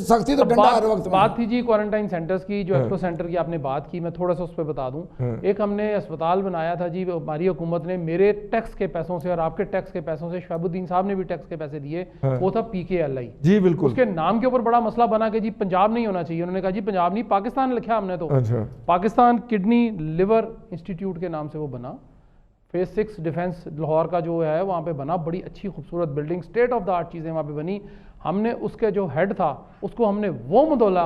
سختی تو ڈنڈا ہر وقت. بات تھی جی کوارنٹائن سینٹرز کی, جو ایکسپو سینٹر کی آپ نے بات کی, میں تھوڑا سا اس پہ بتا دوں. ایک ہم نے اسپتال بنایا تھا جی, ہماری حکومت نے میرے ٹیکس کے پیسوں سے اور آپ کے ٹیکس کے پیسوں سے, شہاب الدین صاحب نے بھی ٹیکس کے پیسے دیے, وہ تھا PKLI. جی بالکل. اس کے نام کے اوپر بڑا مسئلہ بنا کہ جی پنجاب نہیں ہونا چاہیے, انہوں نے کہا جی پنجاب نہیں, پاکستان لکھا ہم نے, تو پاکستان کڈنی لیور انسٹیٹیوٹ کے نام سے وہ بنا. فیز 6 ڈیفنس لاہور کا جو ہے وہاں پہ بنا, بڑی اچھی خوبصورت building, state of the art چیزیں وہاں پہ بنی. ہم نے اس کے جو ہیڈ تھا اس کو ہم نے وہ مدولا,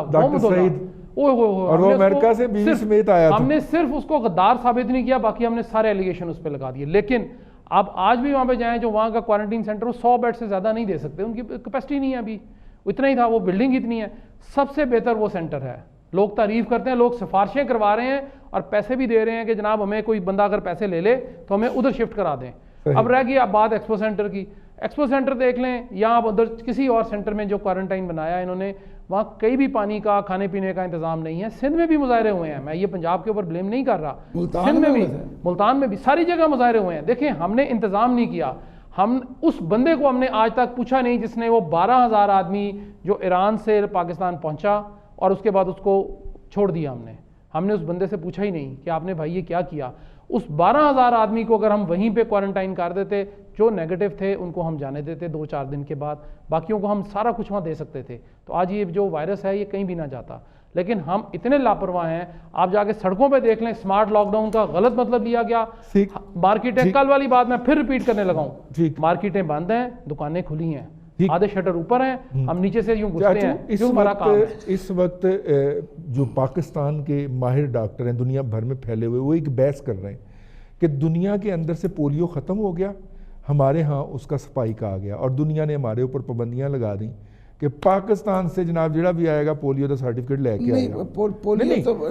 اور وہ امریکہ سے بیوی سمیت آیا تھا, ہم نے صرف اس کو غدار ثابت نہیں کیا, باقی ہم نے سارے ایلیگیشن اس پہ لگا دیے. لیکن آپ آج بھی وہاں پہ جائیں, جو وہاں کا کوارنٹین سینٹر, وہ 100 بیڈ سے زیادہ نہیں دے سکتے, ان کی کیپیسٹی نہیں ہے ابھی, اتنا ہی تھا, وہ بلڈنگ اتنی ہے. سب سے بہتر وہ سینٹر ہے, لوگ تعریف کرتے ہیں, لوگ سفارشیں کروا رہے ہیں اور پیسے بھی دے رہے ہیں کہ جناب ہمیں کوئی بندہ اگر پیسے لے لے تو ہمیں ادھر شفٹ کرا دیں. اب رہ گئی اب بات ایکسپو سینٹر کی. ایکسپو سینٹر دیکھ لیں, یا آپ ادھر کسی اور سینٹر میں جو کوارنٹائن بنایا انہوں نے, وہاں کئی بھی پانی کا, کھانے پینے کا انتظام نہیں ہے. سندھ میں بھی مظاہرے ہوئے ہیں, میں یہ پنجاب کے اوپر بلیم نہیں کر رہا, سندھ میں بھی, ملتان میں بھی, ساری جگہ مظاہرے ہوئے ہیں. دیکھیں ہم نے انتظام نہیں کیا, ہم اس بندے کو ہم نے آج تک پوچھا نہیں جس نے وہ 12,000 آدمی جو ایران سے پاکستان پہنچا اور اس کے بعد اس کو چھوڑ دیا, ہم نے اس بندے سے پوچھا ہی نہیں کہ آپ نے بھائی یہ کیا کیا. اس 12,000 آدمی کو اگر ہم وہیں پہ کوارنٹائن کر دیتے, جو نیگیٹو تھے ان کو ہم جانے دیتے 2-4 دن کے بعد, باقیوں کو ہم سارا کچھ وہاں دے سکتے تھے, تو آج یہ جو وائرس ہے یہ کہیں بھی نہ جاتا. لیکن ہم اتنے لاپرواہ ہیں, آپ جا کے سڑکوں پہ دیکھ لیں, سمارٹ لاک ڈاؤن کا غلط مطلب لیا گیا. مارکیٹیں, کل والی بات میں پھر ریپیٹ کرنے لگا ہوں, مارکیٹیں بند ہیں, دکانیں کھلی ہیں, آدھے شٹر اوپر ہیں, ہم نیچے سے یوں گھستے ہیں. اس وقت جو پاکستان کے ماہر ڈاکٹر ہیں دنیا بھر میں پھیلے ہوئے, وہ ایک بحث کر رہے ہیں کہ دنیا کے اندر سے پولیو ختم ہو گیا, ہمارے ہاں اس کا سپائک آ گیا, اور دنیا نے ہمارے اوپر پابندیاں لگا دیں کہ پاکستان سے جناب جڑا بھی آئے گا پولیو کا سرٹیفکیٹ لے کے آئے گا. پولیو تو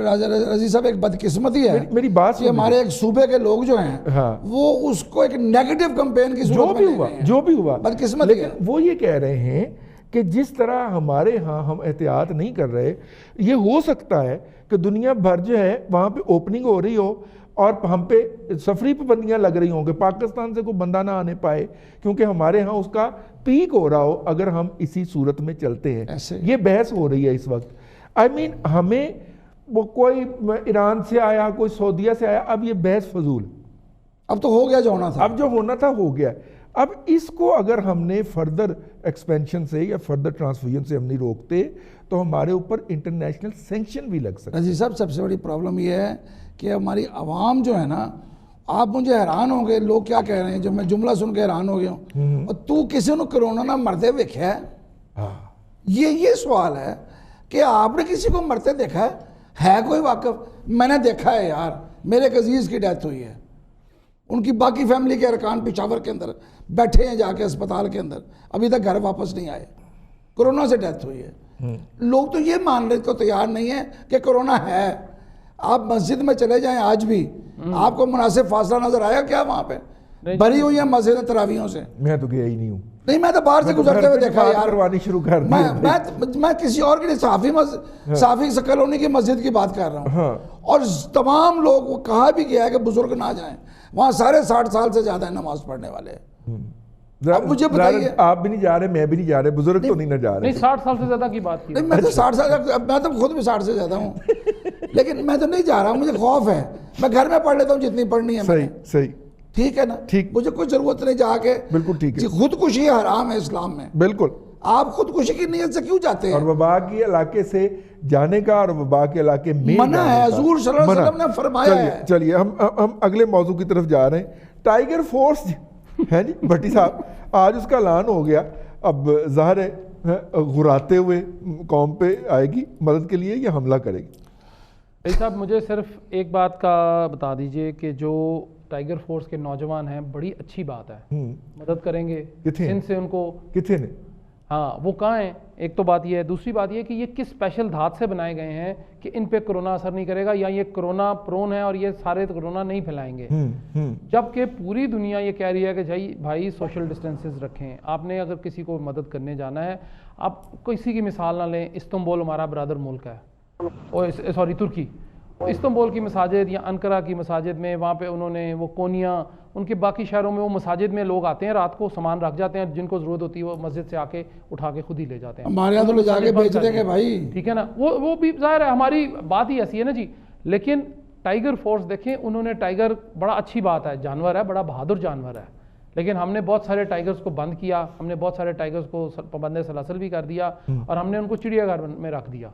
رضی صاحب ایک بدقسمتی ہے, میری بات کہ ہمارے ایک صوبے کے لوگ جو ہیں وہ اس کو ایک نیگیٹو کمپین کی صورت میں جو بھی ہوا بدقسمتی ہے. وہ یہ کہہ رہے ہیں کہ جس طرح ہمارے ہاں ہم احتیاط نہیں کر رہے, یہ ہو سکتا ہے کہ دنیا بھر جو ہے وہاں پہ اوپننگ ہو رہی ہو اور ہم پہ سفری پابندیاں لگ رہی ہوں کہ پاکستان سے کوئی بندہ نہ آنے پائے, کیونکہ ہمارے ہاں اس کا پیک ہو رہا ہو اگر ہم اسی صورت میں چلتے ہیں. یہ بحث ہو رہی ہے اس وقت. ہمیں وہ کوئی ایران سے آیا, کوئی سعودیہ سے آیا, اب یہ بحث فضول, اب تو ہو گیا جو ہونا تھا, اب جو ہونا تھا ہو گیا. اب اس کو اگر ہم نے فردر ایکسپینشن سے یا فردر ٹرانسفیوژن سے ہم نہیں روکتے تو ہمارے اوپر انٹرنیشنل سینکشن بھی لگ سکتے. عزیز صاحب, سب سے بڑی پرابلم یہ ہے کہ ہماری عوام جو ہے نا, آپ مجھے حیران ہوں گے لوگ کیا کہہ رہے ہیں, جو میں جملہ سن کے حیران ہو گیا ہوں, اور تو کسی نے کرونا نہ مرتے دیکھا ہے, یہ سوال ہے کہ آپ نے کسی کو مرتے دیکھا ہے کوئی واقف؟ میں نے دیکھا ہے یار, میرے ایک عزیز کی ڈیتھ ہوئی ہے, ان کی باقی فیملی کے ارکان پشاور کے اندر بیٹھے ہیں جا کے اسپتال کے اندر, ابھی تک گھر واپس نہیں آئے. کورونا سے ڈیتھ ہوئی ہے. لوگ تو یہ ماننے کو تیار نہیں ہے کہ کورونا ہے. آپ مسجد میں چلے جائیں آج بھی, آپ کو مناسب فاصلہ نظر آیا کیا وہاں پہ؟ بھری ہوئی ہیں مسجد تراویحوں سے. میں تو گیا ہی نہیں ہوں. نہیں, میں تو باہر سے گزرتے ہوئے دیکھا یار. کروانی شروع کر دی. میں کسی اور کے لیے صحافی کالونی کی مسجد کی بات کر رہا ہوں, اور تمام لوگ کہا بھی گیا ہے کہ بزرگ نہ جائیں وہاں, سارے 60 سال سے زیادہ نماز پڑھنے والے. اب مجھے بتائیے, آپ بھی نہیں جا رہے, میں بھی نہیں جا رہے, بزرگ تو نہیں جا رہے. نہیں 60 سال سے زیادہ کی بات کی. میں تو 60 سال, میں تو خود بھی 60 سے زیادہ ہوں, لیکن میں تو نہیں جا رہا ہوں, مجھے خوف ہے. میں گھر میں پڑھ لیتا ہوں جتنی پڑھنی ہے. صحیح, ٹھیک ہے نا, ٹھیک, مجھے کوئی ضرورت نہیں جا کے. بالکل ٹھیک ہے. خودکشی حرام ہے اسلام میں. بالکل. آپ خودکشی کی نیت سے کیوں جاتے ہیں؟ اور وبا کے علاقے سے جانے کا اور وبا کے علاقے میں منع ہے, حضور صلی اللہ علیہ وسلم نے فرمایا ہے. چلیے ہم اگلے موضوع کی طرف جا رہے ہیں. ٹائیگر فورس ہے جی بھٹی صاحب, آج اس کا اعلان ہو گیا. اب ظاہر ہے غراتے ہوئے قوم پہ آئے گی مدد کے لیے یا حملہ کرے گی؟ بھائی صاحب مجھے صرف ایک بات کا بتا دیجئے کہ جو ٹائیگر فورس کے نوجوان ہیں, بڑی اچھی بات ہے, مدد کریں گے. سندھ سے ان کو کتنے نے, ہاں وہ کہاں ہیں؟ ایک تو بات یہ ہے. دوسری بات یہ کہ یہ کس اسپیشل دھات سے بنائے گئے ہیں کہ ان پہ کرونا اثر نہیں کرے گا, یا یہ کرونا پرون ہے اور یہ سارے کرونا نہیں پھیلائیں گے, جبکہ پوری دنیا یہ کہہ رہی ہے کہ بھائی سوشل ڈسٹینسز رکھیں. آپ نے اگر کسی کو مدد کرنے جانا ہے, آپ کسی کی مثال نہ لیں. استنبول ہمارا برادر ملک ہے, سوری ترکی. استنبول کی مساجد یا انقرہ کی مساجد میں, وہاں پہ انہوں نے وہ کونیا, ان کے باقی شہروں میں وہ مساجد میں لوگ آتے ہیں رات کو, سامان رکھ جاتے ہیں, جن کو ضرورت ہوتی ہے وہ مسجد سے آ کے اٹھا کے خود ہی لے جاتے ہیں. ہمارے یہاں تو لے جا کے بیچ دیں گے بھائی, ٹھیک ہے نا. وہ بھی ظاہر ہے ہماری بات ہی ایسی ہے نا جی. لیکن ٹائیگر فورس دیکھیں, انہوں نے ٹائیگر, بڑا اچھی بات ہے, جانور ہے, بڑا بہادر جانور ہے, لیکن ہم نے بہت سارے ٹائیگرز کو بند کیا, ہم نے بہت سارے ٹائیگرز کو پابند سلاسل بھی کر دیا, اور ہم نے ان کو چڑیا گھر میں رکھ دیا.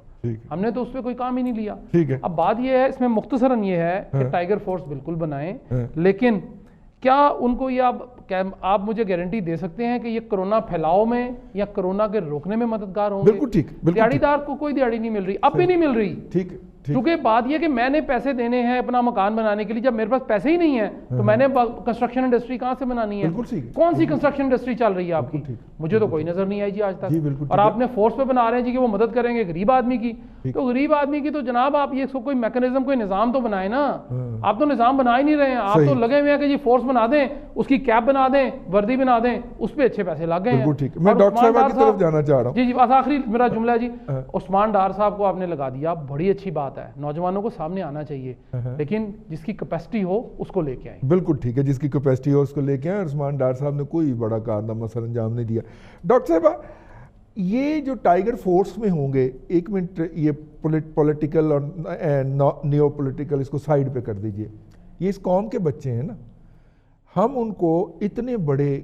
ہم نے تو اس پہ کوئی کام ہی نہیں لیا. اب بات یہ ہے, اس میں مختصراً یہ ہے کہ ٹائیگر فورس بالکل بنائیں, لیکن کیا ان کو یہ آپ مجھے گارنٹی دے سکتے ہیں کہ یہ کرونا پھیلاؤ میں یا کرونا کے روکنے میں مددگار ہوں گے؟ بالکل ٹھیک. دیہڑی دار کو کوئی دیہڑی نہیں مل رہی, اب بھی نہیں مل رہی. ٹھیک. کیونکہ بات یہ کہ میں نے پیسے دینے ہیں اپنا مکان بنانے کے لیے, جب میرے پاس پیسے ہی نہیں ہیں تو میں نے کنسٹرکشن انڈسٹری کہاں سے بنانی ہے؟ کون سی کنسٹرکشن انڈسٹری چل رہی ہے آپ کی؟ مجھے تو کوئی نظر نہیں آئی جی آج تک. اور آپ نے فورس پہ بنا رہے ہیں جی کہ وہ مدد کریں گے غریب آدمی کی. تو غریب آدمی کی تو جناب آپ یہ کوئی میکنزم, کوئی نظام تو بنائیں نا. آپ تو نظام بنا ہی نہیں رہے ہیں, آپ تو لگے ہوئے ہیں کہ جی فورس بنا دیں, اس کی کیپ بنا دیں, وردی بنا دیں, اس پہ اچھے پیسے لگ گئے ہیں. میں ڈاکٹر صاحب کی طرف جانا چاہ رہا ہوں. جی بس آخری میرا جملہ ہے جی. عثمان ڈار صاحب کو آپ نے لگا دیا, بڑی اچھی بات ہے, نوجوانوں کو سامنے آنا چاہیے, لیکن جس کی کیپیسٹی ہو اس کو لے کے آئیں. بالکل ٹھیک ہے, جس کی کیپیسٹی ہو اس کو لے کے آئیں. عثمان ڈار صاحب نے کوئی بڑا کارنامہ سر انجام نہیں دیا. ڈاکٹر صاحبہ, یہ جو ٹائیگر فورس میں ہوں گے, ایک منٹ یہ پولیٹیکل اور نیو پولیٹیکل اس کو سائیڈ پہ کر دیجئے, یہ اس قوم کے بچے ہیں نا, ہم ان کو اتنے بڑے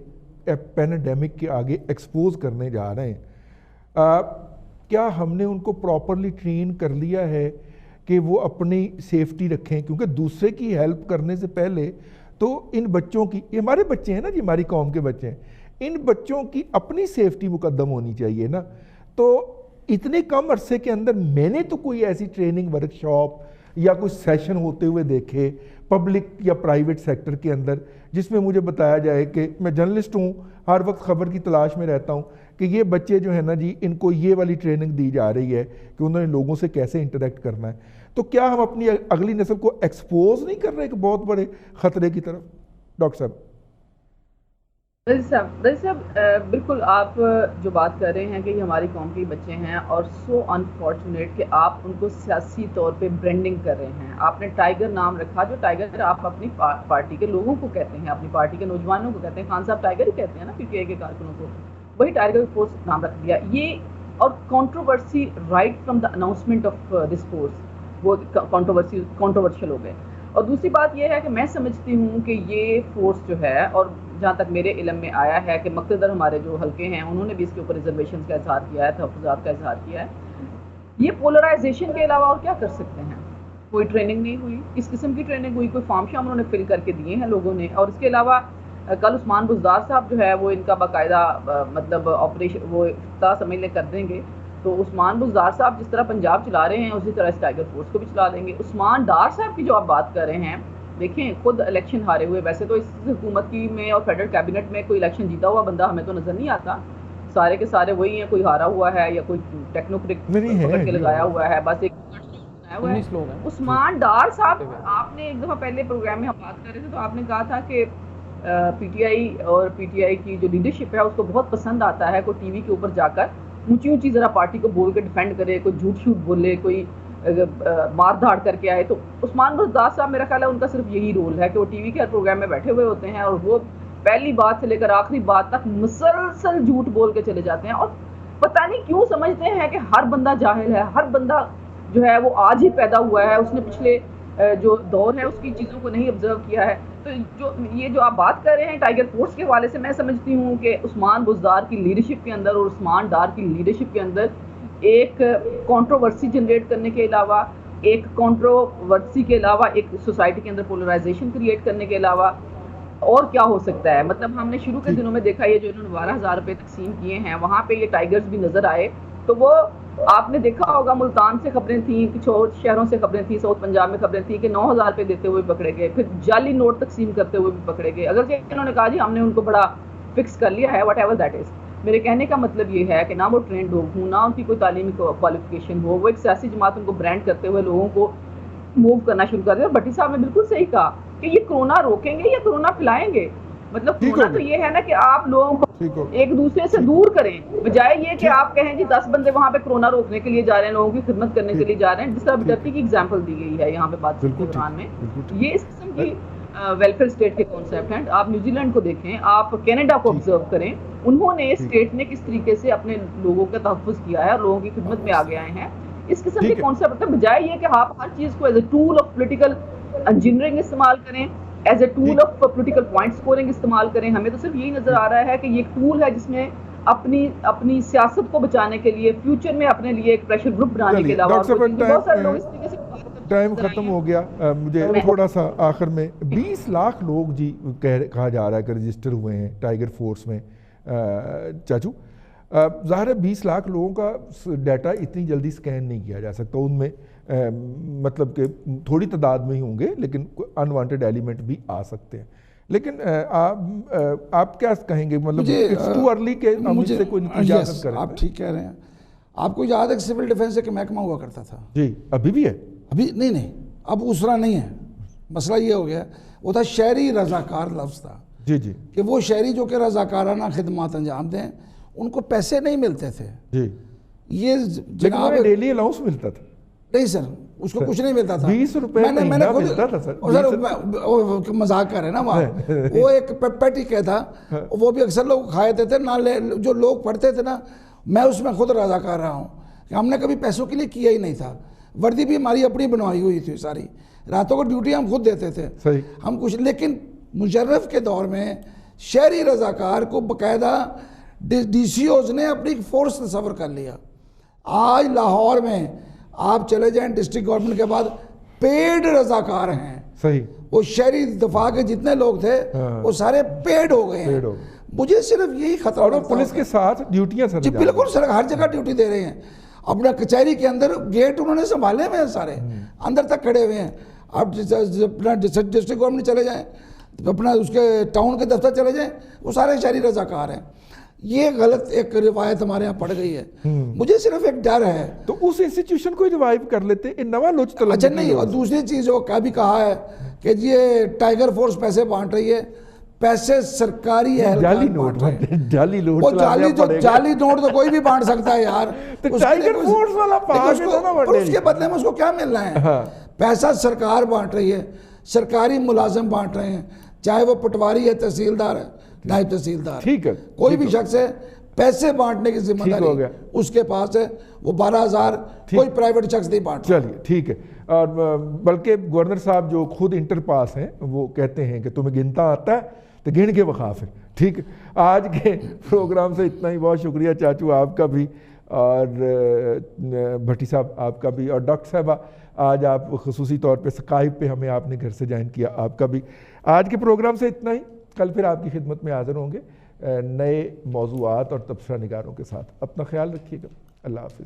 پینڈیمک کے آگے ایکسپوز کرنے جا رہے ہیں. کیا ہم نے ان کو پراپرلی ٹرین کر لیا ہے کہ وہ اپنی سیفٹی رکھیں؟ کیونکہ دوسرے کی ہیلپ کرنے سے پہلے تو ان بچوں کی, یہ ہمارے بچے ہیں نا جی, ہماری قوم کے بچے ہیں, ان بچوں کی اپنی سیفٹی مقدم ہونی چاہیے نا. تو اتنے کم عرصے کے اندر میں نے تو کوئی ایسی ٹریننگ ورکشاپ یا کوئی سیشن ہوتے ہوئے دیکھے پبلک یا پرائیویٹ سیکٹر کے اندر جس میں مجھے بتایا جائے کہ میں جرنلسٹ ہوں, ہر وقت خبر کی تلاش میں رہتا ہوں کہ یہ بچے جو ہے نا جی, ان کو یہ والی ٹریننگ دی جا رہی ہے کہ انہوں نے لوگوں سے کیسے انٹریکٹ کرنا ہے. تو کیا ہم اپنی اگلی نسل کو ایکسپوز نہیں کر رہے کہ بہت بڑے خطرے کی طرف؟ ڈاکٹر صاحب. رضی صاحب بالکل آپ جو بات کر رہے ہیں کہ یہ ہماری قوم کے بچے ہیں, اور سو انفارچونیٹ کہ آپ ان کو سیاسی طور پہ برانڈنگ کر رہے ہیں. آپ نے ٹائیگر نام رکھا, جو ٹائیگر آپ اپنی پارٹی کے لوگوں کو کہتے ہیں, اپنی پارٹی کے نوجوانوں کو کہتے ہیں. خان صاحب ٹائیگر ہی کہتے ہیں نا پی ٹی آئی کے کارکنوں کو, وہی ٹائیگر فورس نام رکھ دیا. یہ اور controversy right from the announcement of this force, وہ کنٹروورشل ہو گئے. اور دوسری بات یہ ہے کہ میں سمجھتی ہوں کہ یہ فورس جو ہے, اور جہاں تک میرے علم میں آیا ہے کہ مقتدر ہمارے جو حلقے ہیں انہوں نے بھی اس کے اوپر ریزرویشنز کا اظہار کیا ہے, تحفظات کا اظہار کیا ہے. یہ پولرائزیشن کے علاوہ اور کیا کر سکتے ہیں؟ کوئی ٹریننگ نہیں ہوئی, اس قسم کی ٹریننگ ہوئی, کوئی فارم شام انہوں نے فل کر کے دیے ہیں لوگوں نے. اور اس کے علاوہ کل عثمان بزدار صاحب جو ہے وہ ان کا باقاعدہ مطلب آپریشن وہ افتتاح سمجھ لیں کر دیں گے. تو عثمان بزدار صاحب جس طرح پنجاب چلا رہے ہیں اسی طرح اس ٹائیگر فورس کو بھی چلا دیں گے. عثمان ڈار صاحب کی جو آپ بات کر رہے ہیں, دیکھیں خود الیکشن ہارے ہوئے, ویسے تو اس حکومت کی میں اور فیڈرل کیبنٹ میں کوئی الیکشن جیتا ہوا بندہ ہمیں تو نظر نہیں آتا. سارے کے سارے وہی ہیں, کوئی ہارا ہوا ہے یا کوئی ٹیکنوکریٹ پکڑ کے لگایا ہوا ہے, بس ایک عثمان ڈار صاحب, آپ نے ایک دفعہ پہلے پروگرام میں ہم بات کر رہے تھے تو آپ نے کہا تھا کہ پی ٹی آئی اور پی ٹی آئی کی جو لیڈرشپ ہے اس کو بہت پسند آتا ہے کوئی ٹی وی کے اوپر جا کر اونچی اونچی ذرا پارٹی کو بول کے ڈیفینڈ کرے, کوئی جھوٹ شوٹ بولے, کوئی مار دھاڑ کر کے آئے. تو عثمان بزدار صاحب میرا خیال ہے ان کا صرف یہی رول ہے کہ وہ ٹی وی کے ہر پروگرام میں بیٹھے ہوئے ہوتے ہیں اور وہ پہلی بات سے لے کر آخری بات تک مسلسل جھوٹ بول کے چلے جاتے ہیں, اور پتہ نہیں کیوں سمجھتے ہیں کہ ہر بندہ جاہل ہے, ہر بندہ جو ہے وہ آج ہی پیدا ہوا ہے, اس نے پچھلے جو دور ہے اس کی چیزوں کو نہیں آبزرو کیا ہے. تو جو آپ بات کر رہے ہیں ٹائیگر فورس کے حوالے سے, میں سمجھتی ہوں کہ عثمان بزدار کی لیڈرشپ کے اندر اور عثمان ڈار کی لیڈرشپ کے اندر ایک کنٹروورسی جنریٹ کرنے کے علاوہ, ایک کنٹروورسی کے علاوہ ایک سوسائٹی کے اندر پولرائزیشن کریٹ کرنے کے علاوہ اور کیا ہو سکتا ہے. مطلب ہم نے شروع کے دنوں میں دیکھا یہ جو انہوں نے 12,000 روپے تقسیم کیے ہیں وہاں پہ یہ ٹائیگرز بھی نظر آئے, تو وہ آپ نے دیکھا ہوگا ملتان سے خبریں تھیں, کچھ اور شہروں سے خبریں تھیں, ساؤتھ پنجاب میں خبریں تھیں کہ 9,000 روپے دیتے ہوئے پکڑے گئے, پھر جعلی نوٹ تقسیم کرتے ہوئے بھی پکڑے گئے. اگر انہوں نے کہا جی ہم نے ان کو بڑا فکس کر لیا ہے, واٹ ایور دیٹ از. میرے کہنے کا مطلب یہ ہے کہ نہ وہ ٹرینڈ ہوں, نہ ان کی کوئی تعلیمی کوالیفیکیشن ہو, وہ ایک سیاسی جماعت ان کو برانڈ کرتے ہوئے لوگوں کو موو کرنا شروع کر دیں. اور بھٹی صاحب نے بالکل صحیح کہا کہ یہ کرونا روکیں گے یا کرونا پھیلائیں گے. مطلب کرونا تو یہ ہے نا کہ آپ لوگوں کو ایک دوسرے سے دور کریں, بجائے یہ کہ آپ کہیں جی 10 بندے وہاں پہ کرونا روکنے کے لیے جا رہے ہیں, لوگوں کی خدمت کرنے کے لیے جا رہے ہیں, جس طرح ٹرکی کی ایگزامپل دی گئی ہے یہاں پہ بات چیت کے دوران میں. یہ اس قسم کی ویلفیئر اسٹیٹ کے کانسیپٹ ہیں. آپ نیوزی لینڈ کو دیکھیں, آپ کینیڈا کو آبزرو کریں, انہوں نے اسٹیٹ نے کس طریقے سے اپنے لوگوں کا تحفظ کیا ہے اور لوگوں کی خدمت میں آگے آئے ہیں. اس قسم کے کانسیپٹ بجائے یہ کہ آپ ہر چیز کو as a tool of political engineering استعمال کریں, as a tool of political point scoring استعمال کریں. ہمیں تو صرف یہی نظر آ رہا ہے کہ یہ ایک ٹول ہے جس میں اپنی سیاست کو بچانے کے لیے فیوچر میں اپنے لیے ایک پریشر گروپ بنانے کے علاوہ بہت سارے لوگ اس طریقے سے ٹائم ختم ہو گیا. مجھے تھوڑا سا آخر میں 20 لاکھ لوگ جی کہا جا رہا ہے کہ رجسٹر ہوئے ہیں ٹائیگر فورس میں. چاچو ظاہر ہے 20 لاکھ لوگوں کا ڈیٹا اتنی جلدی سکین نہیں کیا جا سکتا, ان میں مطلب کہ تھوڑی تعداد میں ہی ہوں گے لیکن انوانٹیڈ ایلیمنٹ بھی آ سکتے ہیں. لیکن آپ کیا کہیں گے, مطلب اٹس ٹو ارلی کہ ہم اس سے کوئی اجازت کریں؟ آپ ٹھیک کہہ رہے ہیں. آپ کو یاد ہے کہ سول ڈیفنس ایک محکمہ ہوا کرتا تھا؟ جی ابھی بھی ہے. ابھی نہیں, اب اس طرح نہیں ہے. مسئلہ یہ ہو گیا, وہ تھا شہری رضاکار لفظ تھا. جی جی, کہ وہ شہری جو کہ رضاکارانہ خدمات انجام دیں, ان کو پیسے نہیں ملتے تھے. جی, یہ جناب ڈیلی الاؤنس ملتا تھا. نہیں سر, اس کو کچھ نہیں ملتا تھا. 20 روپے میں نے ملتا تھا سر. مذاق کر رہے ہیں نا وہاں. وہ ایک پیٹی کہ تھا, وہ بھی اکثر لوگ کھائے تھے نہ, جو لوگ پڑھتے تھے نا, میں اس میں خود رضاکار رہا ہوں کہ ہم نے کبھی پیسوں کے لیے کیا ہی نہیں تھا. وردی بھی ہماری اپنی بنوائی ہوئی تھی ساری, راتوں کو ڈیوٹی ہم خود دیتے تھے ہم کچھ. لیکن مشرف کے دور میں شہری رضاکار کو باقاعدہ ڈی سی اوز نے اپنی فورس تصور کر لیا. آج لاہور میں آپ چلے جائیں ڈسٹرکٹ گورنمنٹ کے بعد پیڈ رضاکار ہیں. صحیح, وہ شہری دفاع کے جتنے لوگ تھے وہ سارے پیڈ ہو گئے ہیں. مجھے صرف یہی خطرہ, اور پولیس کے ساتھ ڈیوٹیاں سر. جی بالکل سر, ہر جگہ ڈیوٹی دے رہے ہیں. اپنا کچہری کے اندر گیٹ انہوں نے سنبھالے ہوئے ہیں, سارے اندر تک کھڑے ہوئے ہیں. آپ اپنا ڈسٹرکٹ گورنمنٹ چلے جائیں, اپنا اس کے ٹاؤن کے دفتر چلے جائیں, وہ سارے شہری رضاکار ہیں. یہ غلط ایک روایت ہمارے یہاں پڑ گئی ہے. مجھے صرف ایک ڈر ہے, تو اس انسٹیٹیوشن کو ریوائیو کر لیتے نوا لوچ. اچھا نہیں, اور دوسری چیز جو بھی کہا ہے کہ یہ ٹائیگر فورس پیسے بانٹ رہی ہے, پیسے سرکاری ہے. جعلی نوٹ, جعلی نوٹ, وہ جعلی نوٹ تو کوئی بھی بانٹ سکتا ہے یار. ٹائیگر فورس والا اس کے بدلے میں اس کو کیا ملنا ہے؟ پیسہ سرکار بانٹ رہی ہے, سرکاری ملازم بانٹ رہے ہیں, چاہے وہ پٹواری ہے, تحصیلدار ہے, نائب تحصیلدار, ٹھیک ہے, کوئی بھی شخص ہے, پیسے بانٹنے کی ذمہ داری اس کے پاس ہے. وہ 12,000 کوئی پرائیویٹ شخص نہیں بانٹ. چلیے ٹھیک ہے. اور بلکہ گورنر صاحب جو خود انٹر پاس ہیں وہ کہتے ہیں کہ تمہیں گنتا آتا ہے تو گن کے وقاف ہے. ٹھیک ہے, آج کے پروگرام سے اتنا ہی. بہت شکریہ چاچو آپ کا بھی, اور بھٹی صاحب آپ کا بھی, اور ڈاکٹر صاحبہ آج آپ خصوصی طور پہ اسکائپ پہ ہمیں آپ نے گھر سے جوائن کیا, آپ کا بھی. آج کے پروگرام سے اتنا ہی. کل پھر آپ کی خدمت میں حاضر ہوں گے نئے موضوعات اور تبصرہ نگاروں کے ساتھ. اپنا خیال رکھیے گا. اللہ حافظ.